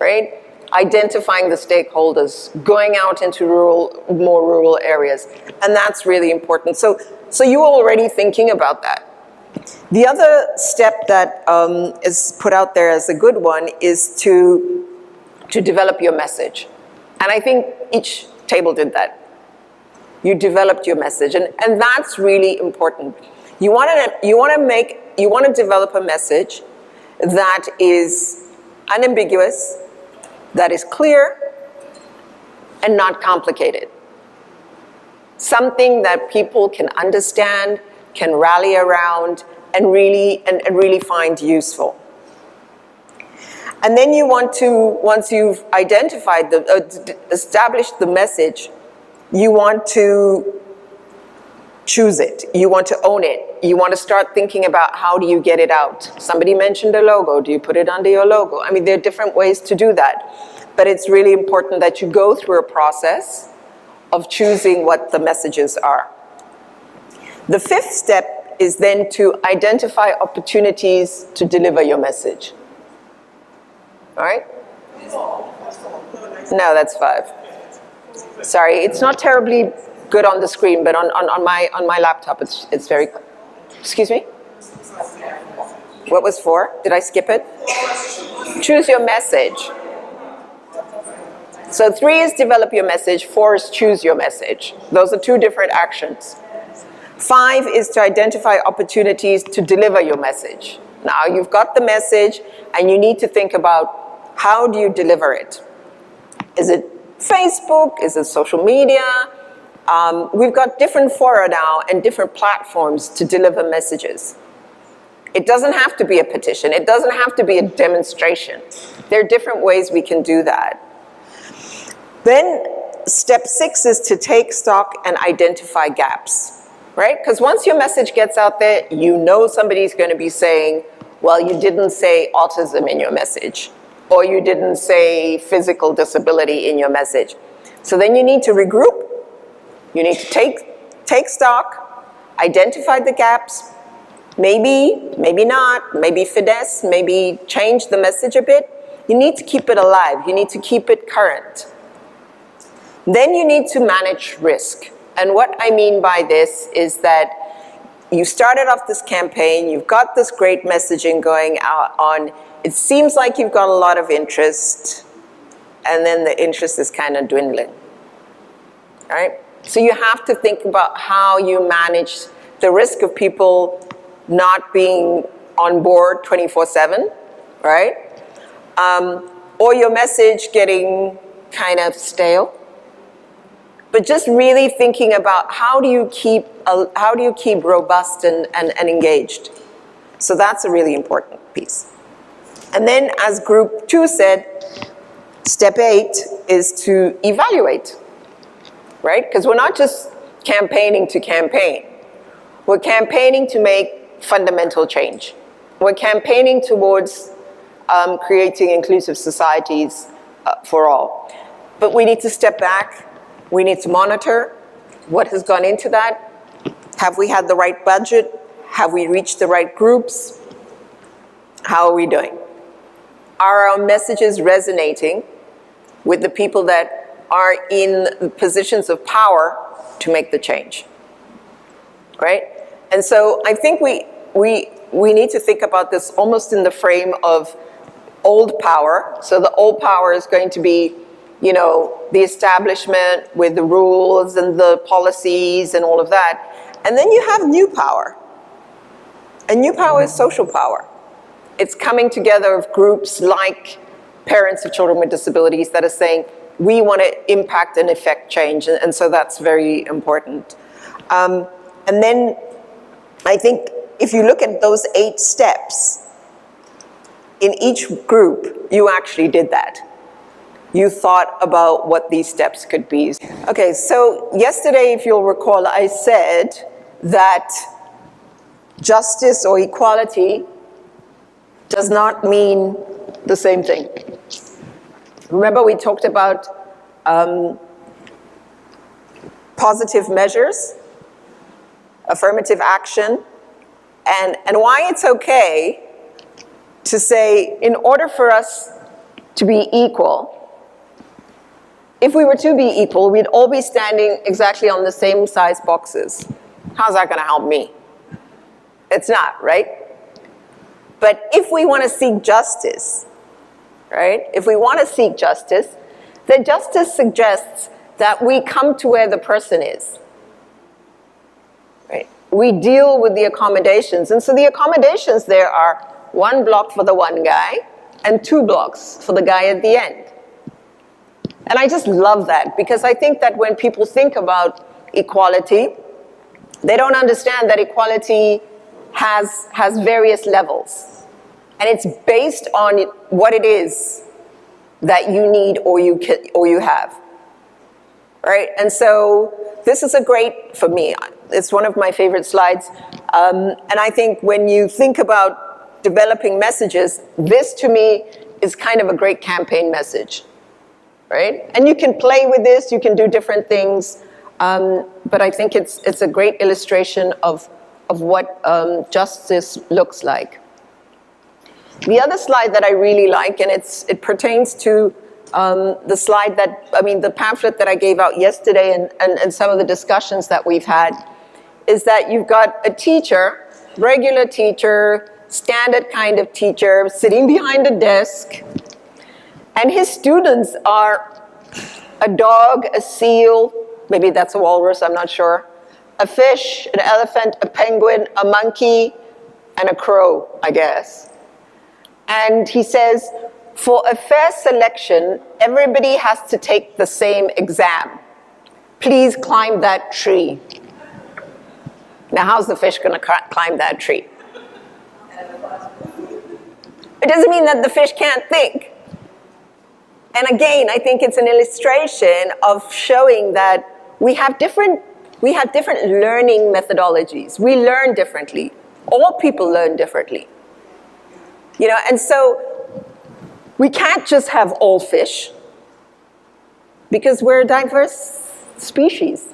right? Identifying the stakeholders, going out into more rural areas, and that's really important. So you were already thinking about that. The other step that is put out there as a good one is to develop your message. And I think each table did that. You developed your message, and that's really important. You want to develop a message that is unambiguous, that is clear, and not complicated. Something that people can understand, can rally around, and really find useful. And then you want to, once you've identified established the message, you want to choose it. You want to own it. You want to start thinking about how do you get it out. Somebody mentioned a logo. Do you put it under your logo? I mean, there are different ways to do that. But it's really important that you go through a process of choosing what the messages are. The fifth step is then to identify opportunities to deliver your message. All right? No, that's 5. Sorry, it's not terribly good on the screen, but on my laptop, it's very. Excuse me? What was 4? Did I skip it? Choose your message. So 3 is develop your message, 4 is choose your message. Those are 2 different actions. 5 is to identify opportunities to deliver your message. Now you've got the message and you need to think about how do you deliver it? Is it Facebook? Is it social media? We've got different fora now and different platforms to deliver messages. It doesn't have to be a petition. It doesn't have to be a demonstration. There are different ways we can do that. Then step 6 is to take stock and identify gaps, right? Because once your message gets out there, you know somebody's going to be saying, well, you didn't say autism in your message, or you didn't say physical disability in your message. So then you need to regroup. You need to take stock, identify the gaps, maybe not, maybe finesse, maybe change the message a bit. You need to keep it alive. You need to keep it current. Then you need to manage risk. And what I mean by this is that you started off this campaign, you've got this great messaging going on, it seems like you've got a lot of interest, and then the interest is kind of dwindling, right? So you have to think about how you manage the risk of people not being on board 24/7, right? Or your message getting kind of stale. But just really thinking about how do you keep robust and engaged. So that's a really important piece. And then, as group 2 said, step 8 is to evaluate, right? Because we're not just campaigning to campaign. We're campaigning to make fundamental change. We're campaigning towards creating inclusive societies for all. But we need to step back. We need to monitor what has gone into that. Have we had the right budget? Have we reached the right groups? How are we doing? Are our messages resonating with the people that are in positions of power to make the change, right? And so I think we need to think about this almost in the frame of old power. So the old power is going to be, you know, the establishment with the rules and the policies and all of that. And then you have new power. And new power is social power. It's coming together of groups like parents of children with disabilities that are saying, we want to impact and effect change. And so that's very important. And then I think if you look at those 8 steps, in each group, you actually did that. You thought about what these steps could be. Okay, so yesterday, if you'll recall, I said that justice or equality does not mean the same thing. Remember, we talked about positive measures, affirmative action, and why it's okay to say, in order for us to be equal, if we were to be equal, we'd all be standing exactly on the same size boxes. How's that going to help me? It's not, right? But if we want to seek justice, right? If we want to seek justice, then justice suggests that we come to where the person is, right? We deal with the accommodations. And so the accommodations there are 1 block for the one guy and 2 blocks for the guy at the end. And I just love that, because I think that when people think about equality, they don't understand that equality has various levels. And it's based on what it is that you need or you have, right? And so this is a great, for me, it's one of my favorite slides. And I think when you think about developing messages, this to me is kind of a great campaign message, right? And you can play with this, you can do different things, but I think it's a great illustration of what justice looks like. The other slide that I really like, and it pertains to the slide that, the pamphlet that I gave out yesterday and some of the discussions that we've had, is that you've got a teacher, regular teacher, standard kind of teacher, sitting behind a desk, and his students are a dog, a seal, maybe that's a walrus, I'm not sure, a fish, an elephant, a penguin, a monkey, and a crow, I guess. And he says, for a fair selection, everybody has to take the same exam. Please climb that tree. Now, how's the fish going to climb that tree? It doesn't mean that the fish can't think. And again, I think it's an illustration of showing that we have different learning methodologies. We learn differently. All people learn differently. You know, and so we can't just have all fish, because we're a diverse species.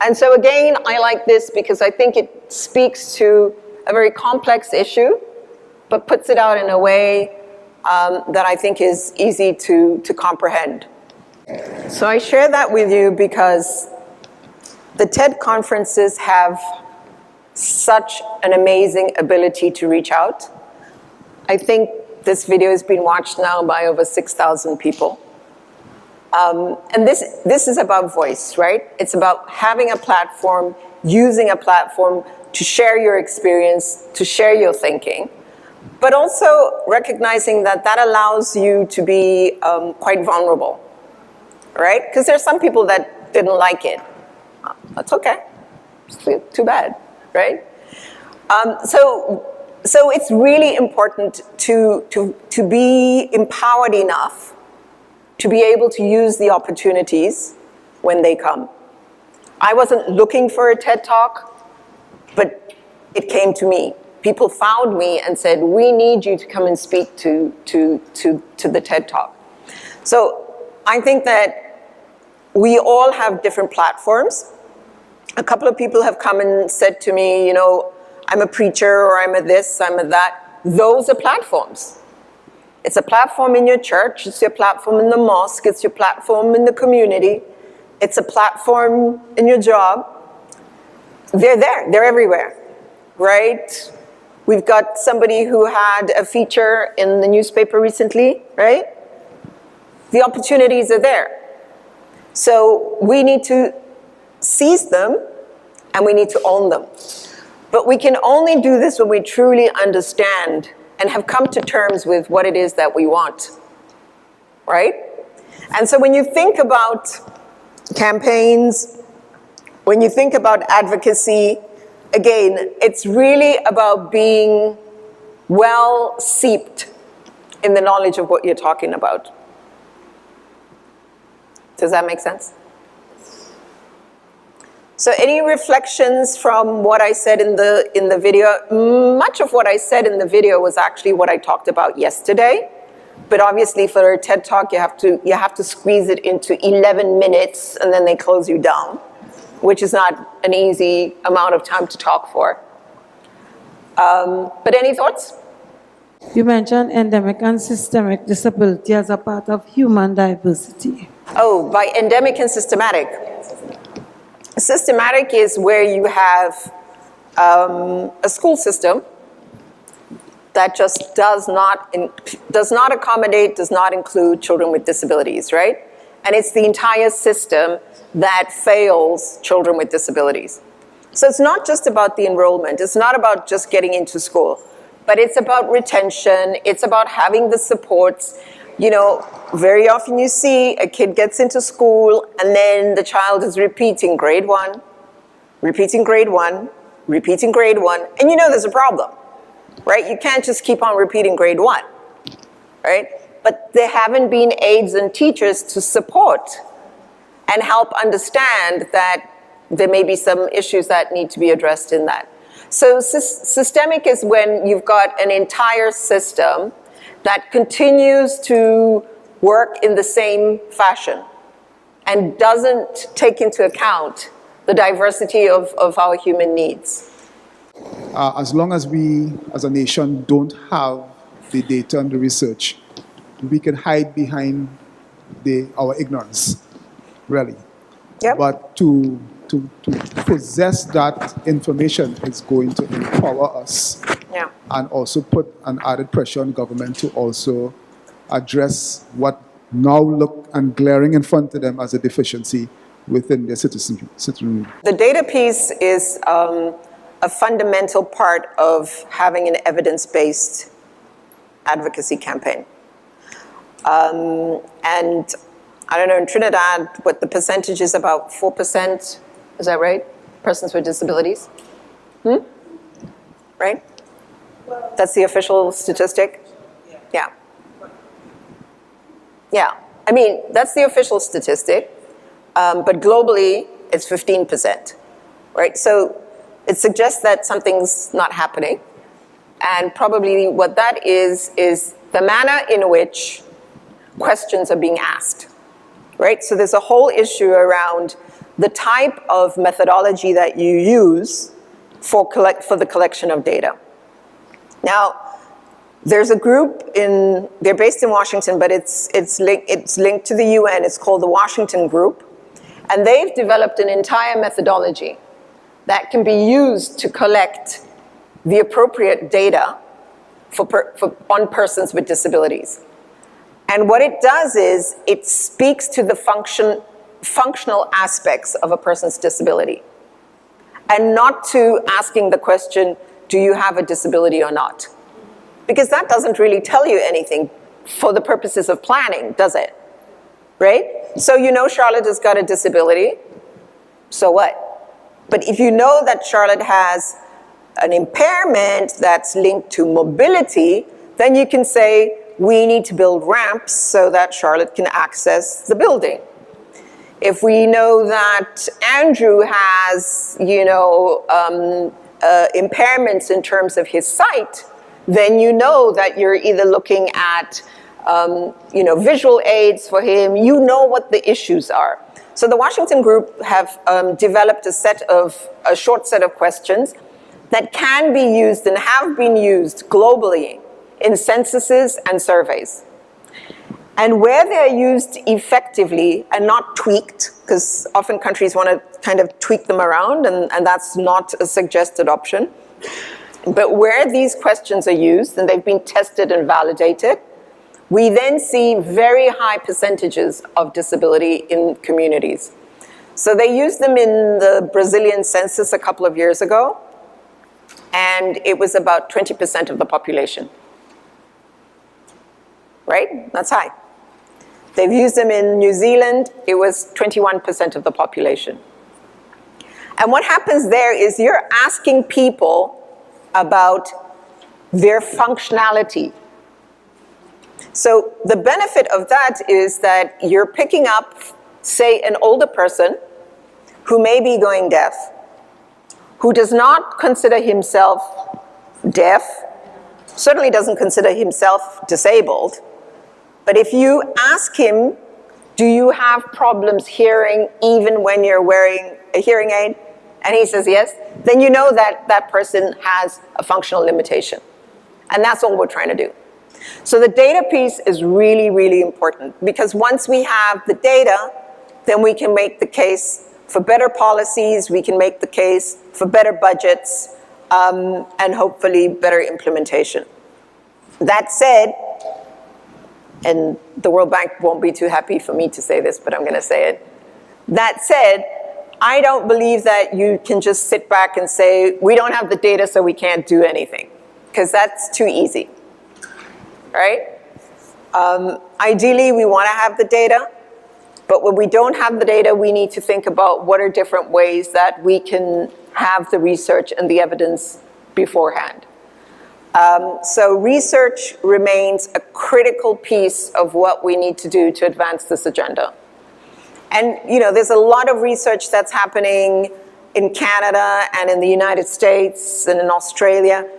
And so again, I like this because I think it speaks to a very complex issue, but puts it out in a way that I think is easy to comprehend. So I share that with you because the TED conferences have such an amazing ability to reach out. I think this video has been watched now by over 6,000 people. And this is about voice, right? It's about having a platform, using a platform to share your experience, to share your thinking, but also recognizing that that allows you to be quite vulnerable, right? Because there's some people that didn't like it. That's okay. It's too bad, right? So So it's really important to be empowered enough to be able to use the opportunities when they come. I wasn't looking for a TED Talk, but it came to me. People found me and said, we need you to come and speak to the TED Talk. So I think that we all have different platforms. A couple of people have come and said to me, you know, I'm a preacher, or I'm a this, I'm a that. Those are platforms. It's a platform in your church, it's your platform in the mosque, it's your platform in the community, it's a platform in your job. They're there, they're everywhere, right? We've got somebody who had a feature in the newspaper recently, right? The opportunities are there. So we need to seize them, and we need to own them. But we can only do this when we truly understand and have come to terms with what it is that we want, right? And so when you think about campaigns, when you think about advocacy, again, it's really about being well seeped in the knowledge of what you're talking about. Does that make sense? So any reflections from what I said in the video? Much of what I said in the video was actually what I talked about yesterday. But obviously for a TED Talk, you have to squeeze it into 11 minutes and then they close you down, which is not an easy amount of time to talk for. But any thoughts? You mentioned endemic and systemic disability as a part of human diversity. Oh, by endemic and systematic. Systematic is where you have a school system that just does not accommodate, does not include children with disabilities, right? And it's the entire system that fails children with disabilities. So it's not just about the enrollment, it's not about just getting into school, but it's about retention, it's about having the supports. You know, very often you see a kid gets into school and then the child is repeating grade 1, repeating grade 1, repeating grade 1, and you know there's a problem, right? You can't just keep on repeating grade 1, right? But there haven't been aides and teachers to support and help understand that there may be some issues that need to be addressed in that. So systemic is when you've got an entire system that continues to work in the same fashion and doesn't take into account the diversity of our human needs. As long as we, as a nation, don't have the data and the research, we can hide behind our ignorance, really. Yep. But to possess that information is going to empower us. Yeah. And also put an added pressure on government to also address what now look and glaring in front of them as a deficiency within their citizenry. The data piece is a fundamental part of having an evidence-based advocacy campaign. And I don't know, in Trinidad, what the percentage is, about 4%, is that right? Persons with disabilities? Right? That's the official statistic? Yeah. Yeah, I mean, that's the official statistic, but globally, it's 15%, right? So it suggests that something's not happening, and probably what that is the manner in which questions are being asked, right? So there's a whole issue around the type of methodology that you use for the collection of data. Now, there's a group they're based in Washington, but it's linked to the UN. It's called the Washington Group. And they've developed an entire methodology that can be used to collect the appropriate data on persons with disabilities. And what it does is it speaks to the functional aspects of a person's disability, and not to asking the question, do you have a disability or not? Because that doesn't really tell you anything for the purposes of planning, does it? Right? So you know Charlotte has got a disability, so what? But if you know that Charlotte has an impairment that's linked to mobility, then you can say, we need to build ramps so that Charlotte can access the building. If we know that Andrew has, impairments in terms of his sight, then you know that you're either looking at, visual aids for him. You know what the issues are. So the Washington Group have developed a short set of questions that can be used and have been used globally in censuses and surveys. And where they're used effectively and not tweaked, because often countries want to kind of tweak them around, and that's not a suggested option. But where these questions are used, and they've been tested and validated, we then see very high percentages of disability in communities. So they used them in the Brazilian census a couple of years ago, and it was about 20% of the population. Right? That's high. They've used them in New Zealand, it was 21% of the population. And what happens there is you're asking people about their functionality. So the benefit of that is that you're picking up, say, an older person who may be going deaf, who does not consider himself deaf, certainly doesn't consider himself disabled. But if you ask him, do you have problems hearing even when you're wearing a hearing aid? And he says yes, then you know that that person has a functional limitation. And that's all we're trying to do. So the data piece is really, really important, because once we have the data, then we can make the case for better policies, we can make the case for better budgets, and hopefully better implementation. That said, and the World Bank won't be too happy for me to say this, but I'm going to say it. That said, I don't believe that you can just sit back and say, we don't have the data, so we can't do anything, because that's too easy, right? Ideally, we want to have the data, but when we don't have the data, we need to think about what are different ways that we can have the research and the evidence beforehand. So research remains a critical piece of what we need to do to advance this agenda. And there's a lot of research that's happening in Canada and in the United States and in Australia.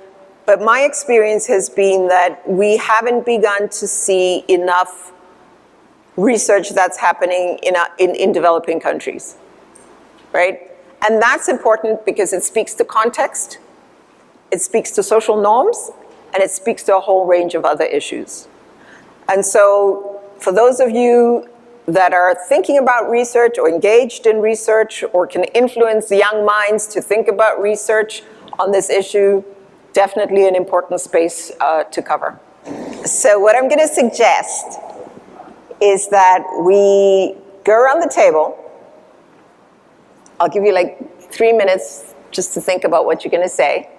But my experience has been that we haven't begun to see enough research that's happening in developing countries, right? And that's important because it speaks to context, it speaks to social norms, and it speaks to a whole range of other issues. And so for those of you that are thinking about research or engaged in research or can influence young minds to think about research on this issue, definitely an important space to cover. So what I'm going to suggest is that we go around the table. I'll give you like 3 minutes just to think about what you're going to say.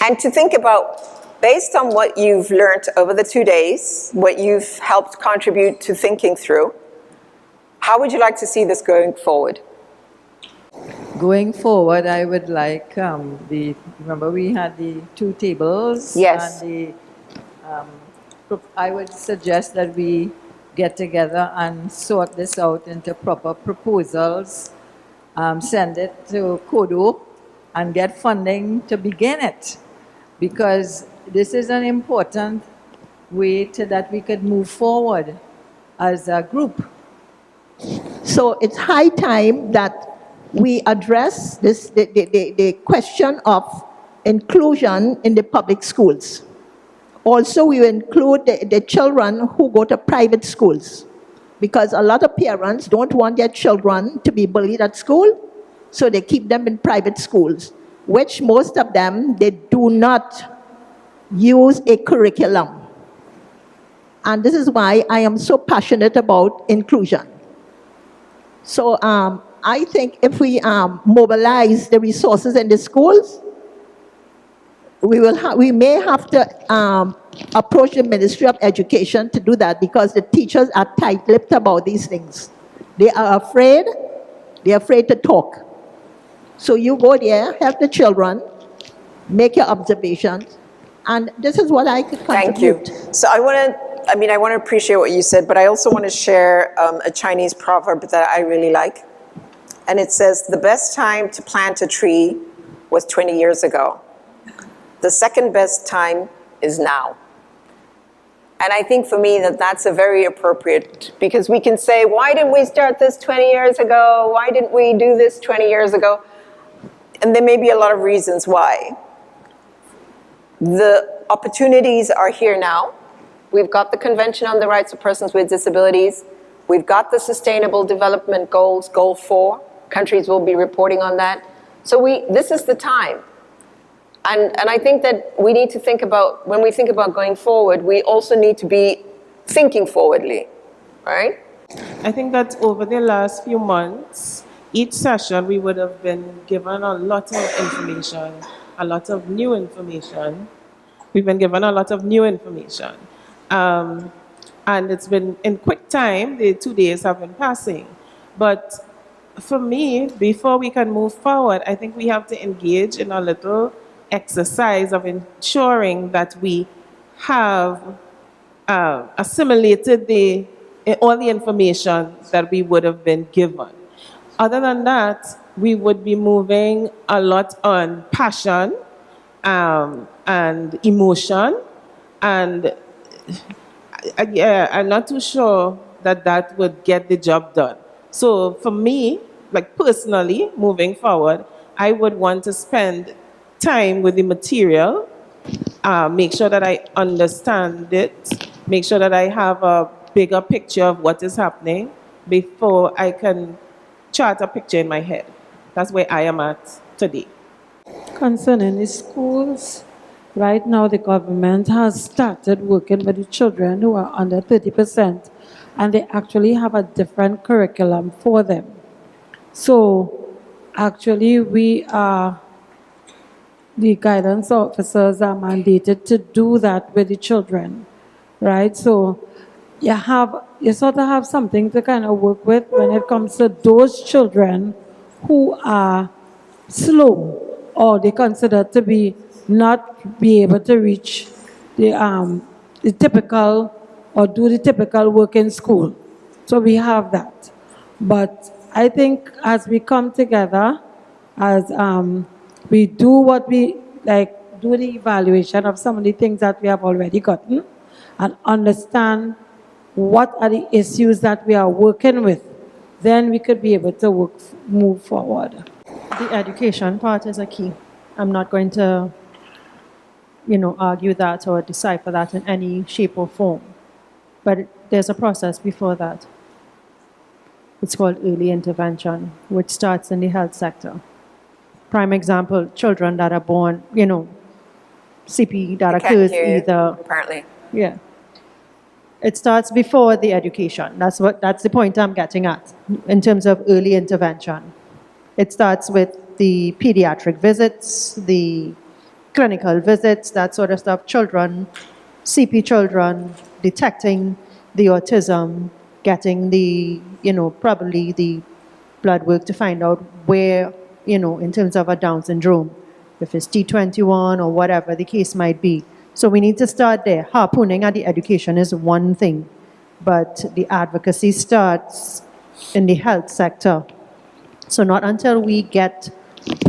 And to think about, based on what you've learned over the 2 days, what you've helped contribute to thinking through, how would you like to see this going forward? Going forward, I would like remember we had the 2 tables? Yes. And I would suggest that we get together and sort this out into proper proposals, send it to Kodo, and get funding to begin it. Because this is an important way that we could move forward as a group. So it's high time that we address this, the question of inclusion in the public schools. Also, we will include the children who go to private schools, because a lot of parents don't want their children to be bullied at school, so they keep them in private schools, which most of them, they do not use a curriculum. And this is why I am so passionate about inclusion. So I think if we mobilize the resources in the schools, we may have to approach the Ministry of Education to do that, because the teachers are tight-lipped about these things. They are afraid to talk. So you go there, help the children, make your observations, and this is what I could Thank you. contribute. So I want to appreciate what you said, but I also want to share a Chinese proverb that I really like. And it says, the best time to plant a tree was 20 years ago. The second best time is now. And I think for me that's a very appropriate, because we can say, why didn't we start this 20 years ago? Why didn't we do this 20 years ago? And there may be a lot of reasons why. The opportunities are here now. We've got the Convention on the Rights of Persons with Disabilities. We've got the Sustainable Development Goals, Goal 4. Countries will be reporting on that. So this is the time. And I think that we need to think about, when we think about going forward, we also need to be thinking forwardly, right? I think that over the last few months, each session we would have been given a lot of information, a lot of new information. We've been given a lot of new information. And it's been in quick time, the 2 days have been passing. But for me, before we can move forward, I think we have to engage in a little exercise of ensuring that we have assimilated all the information that we would have been given. Other than that, we would be moving a lot on passion and emotion, and I'm not too sure that would get the job done. So for me, like personally, moving forward, I would want to spend time with the material, make sure that I understand it, make sure that I have a bigger picture of what is happening before I can chart a picture in my head. That's where I am at today. Concerning the schools, right now the government has started working with the children who are under 30%, and they actually have a different curriculum for them. So actually the guidance officers are mandated to do that with the children, right? So you sort of have something to kind of work with when it comes to those children who are slow, or they consider to be not be able to reach the typical or do the typical work in school. So we have that. But I think as we come together, as we do what we like, do the evaluation of some of the things that we have already gotten, and understand what are the issues that we are working with, then we could be able to move forward. The education part is a key. I'm not going to, argue that or decipher that in any shape or form. But there's a process before that. It's called early intervention, which starts in the health sector. Prime example, children that are born, CP that occurs either. Apparently. Yeah. It starts before the education. That's the point I'm getting at in terms of early intervention. It starts with the pediatric visits, the clinical visits, that sort of stuff. Children, CP children, detecting the autism, getting the, probably the blood work to find out where, in terms of a Down syndrome, if it's T21 or whatever the case might be. So we need to start there. Harpooning at the education is one thing, but the advocacy starts in the health sector. So not until we get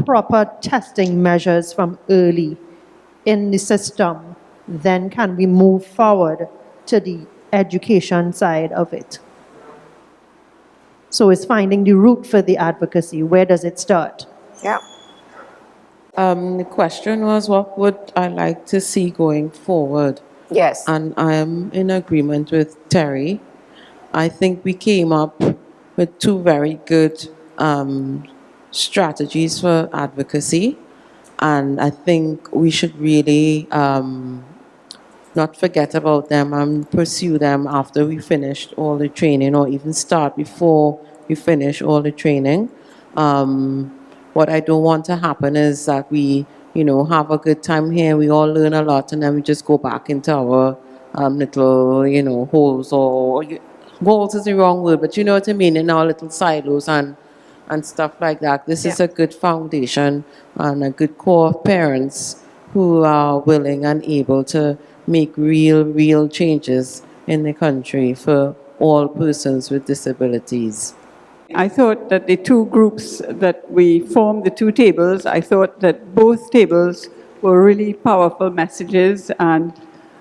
proper testing measures from early in the system, then can we move forward to the education side of it. So it's finding the route for the advocacy. Where does it start? Yeah. The question was, what would I like to see going forward? Yes. And I am in agreement with Terry. I think we came up with two very good strategies for advocacy, and I think we should really not forget about them and pursue them after we finished all the training, or even start before we finish all the training. What I don't want to happen is that we, have a good time here, we all learn a lot, and then we just go back into our little, holes, or holes is the wrong word, but you know what I mean, in our little silos and stuff like that. This is a good foundation and a good core of parents who are willing and able to make real changes in the country for all persons with disabilities. I thought that the two groups that we formed, the two tables, I thought that both tables were really powerful messages, and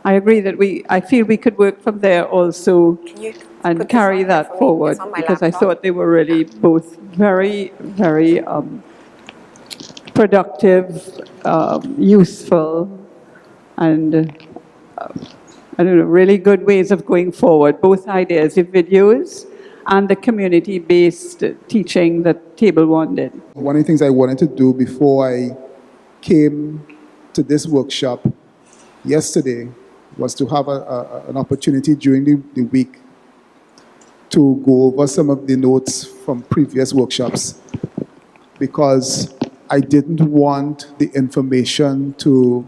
I agree that I feel we could work from there also you and put this carry on there that for me? forward, It's on my because I laptop. thought they were really both very productive, useful, and I don't know, really good ways of going forward. Both ideas, the videos and the community-based teaching that Table One did. One of the things I wanted to do before I came to this workshop yesterday was to have an opportunity during the week to go over some of the notes from previous workshops, because I didn't want the information to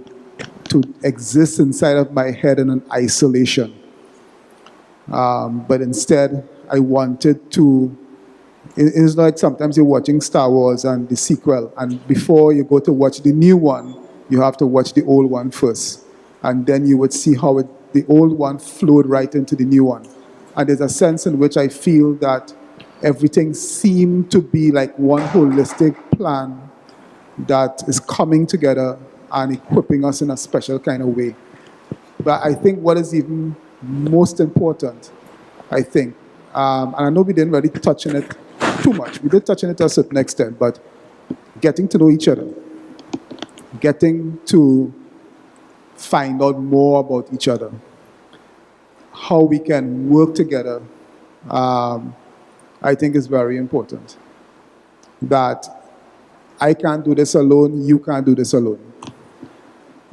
exist inside of my head in an isolation. But instead, I wanted to, it's like sometimes you're watching Star Wars and the sequel, and before you go to watch the new one, you have to watch the old one first. And then you would see how the old one flowed right into the new one. And there's a sense in which I feel that everything seemed to be like one holistic plan that is coming together and equipping us in a special kind of way. But I think what is even most important, I think, and I know we didn't really touch on it too much. We did touch on it to a certain extent, but getting to know each other, getting to find out more about each other, how we can work together, I think is very important. That I can't do this alone, you can't do this alone.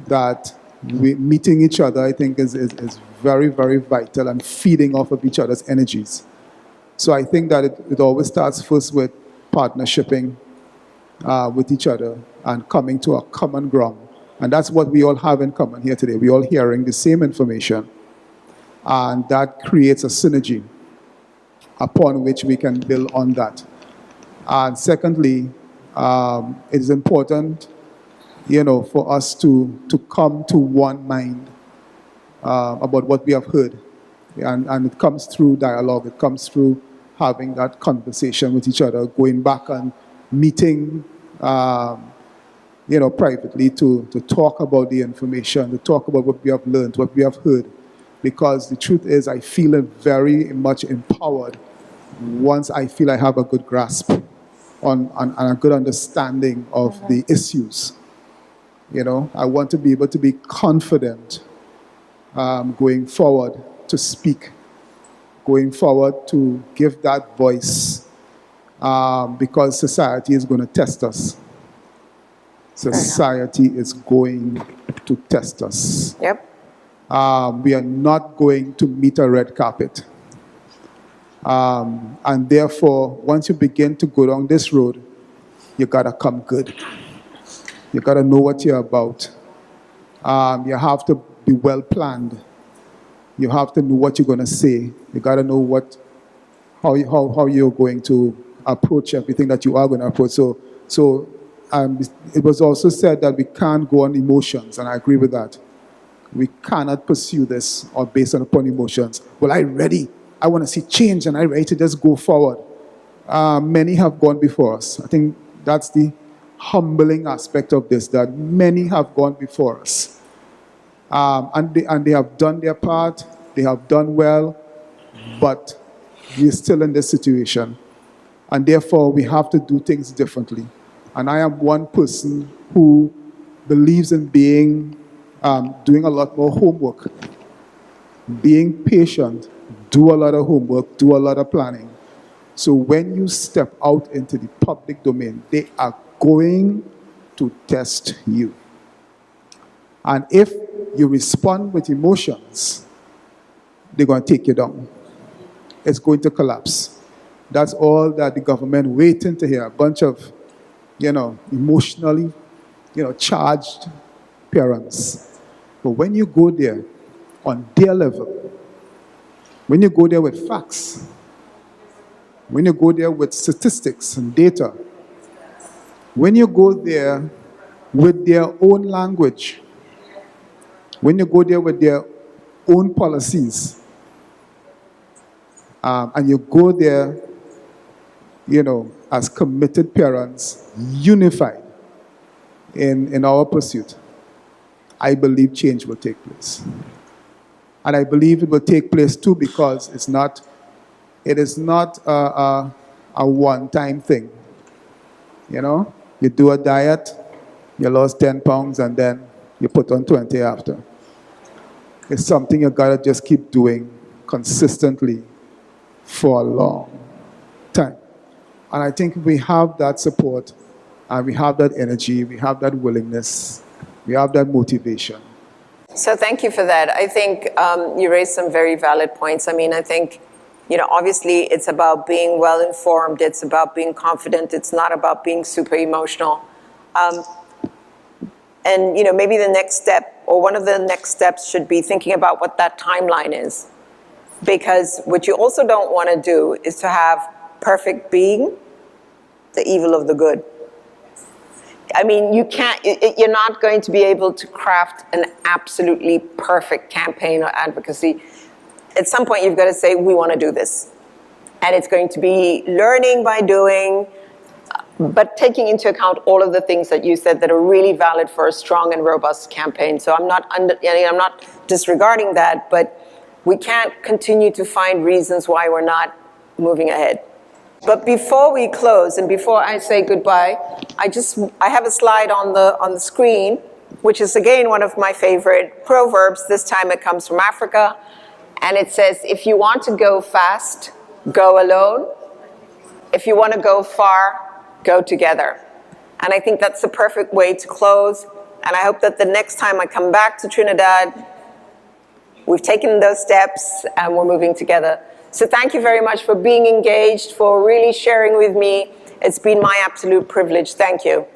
That meeting each other, I think, is very, very vital and feeding off of each other's energies. So I think that it always starts first with partnershiping with each other and coming to a common ground. And that's what we all have in common here today. We're all hearing the same information. And that creates a synergy upon which we can build on that. And secondly, it is important, for us to come to one mind about what we have heard. And it comes through dialogue. It comes through having that conversation with each other, going back and meeting, privately to talk about the information, to talk about what we have learned, what we have heard. Because the truth is, I feel very much empowered once I feel I have a good grasp on a good understanding of the issues. I want to be able to be confident going forward to speak, going forward to give that voice, because society is going to test us. Society is going to test us. Yep. We are not going to meet a red carpet. And therefore, once you begin to go down this road, you gotta come good. You gotta know what you're about. You have to be well planned. You have to know what you're gonna say. You gotta know how you're going to approach everything that you are going to approach. So it was also said that we can't go on emotions, and I agree with that. We cannot pursue this or based upon emotions. Well, I'm ready. I want to see change, and I'm ready to just go forward. Many have gone before us. I think that's the humbling aspect of this, that many have gone before us. And they have done their part. They have done well, but we're still in this situation. And therefore, we have to do things differently. And I am one person who believes in doing a lot more homework, being patient, do a lot of homework, do a lot of planning. So when you step out into the public domain, they are going to test you. And if you respond with emotions, they're going to take you down. It's going to collapse. That's all that the government waiting to hear. A bunch of, emotionally, charged parents. But when you go there on their level, when you go there with facts, when you go there with statistics and data, when you go there with their own language, when you go there with their own policies, and you go there, as committed parents, unified in our pursuit, I believe change will take place. And I believe it will take place too because it is not a one-time thing. You do a diet, you lost 10 pounds, and then you put on 20 after. It's something you gotta just keep doing consistently for a long time. And I think we have that support, and we have that energy, we have that willingness, we have that motivation. So thank you for that. I think you raised some very valid points. I mean, I think, obviously it's about being well-informed. It's about being confident. It's not about being super emotional. And, maybe the next step, or one of the next steps should be thinking about what that timeline is. Because what you also don't want to do is to have perfect being the evil of the good. I mean, you're not going to be able to craft an absolutely perfect campaign or advocacy. At some point, you've got to say, we want to do this. And it's going to be learning by doing, but taking into account all of the things that you said that are really valid for a strong and robust campaign. So I'm not disregarding that, but we can't continue to find reasons why we're not moving ahead. But before we close and before I say goodbye, I have a slide on the screen, which is again one of my favorite proverbs. This time it comes from Africa, and it says, if you want to go fast, go alone. If you want to go far, go together. And I think that's the perfect way to close. And I hope that the next time I come back to Trinidad, we've taken those steps and we're moving together. So thank you very much for being engaged, for really sharing with me. It's been my absolute privilege. Thank you.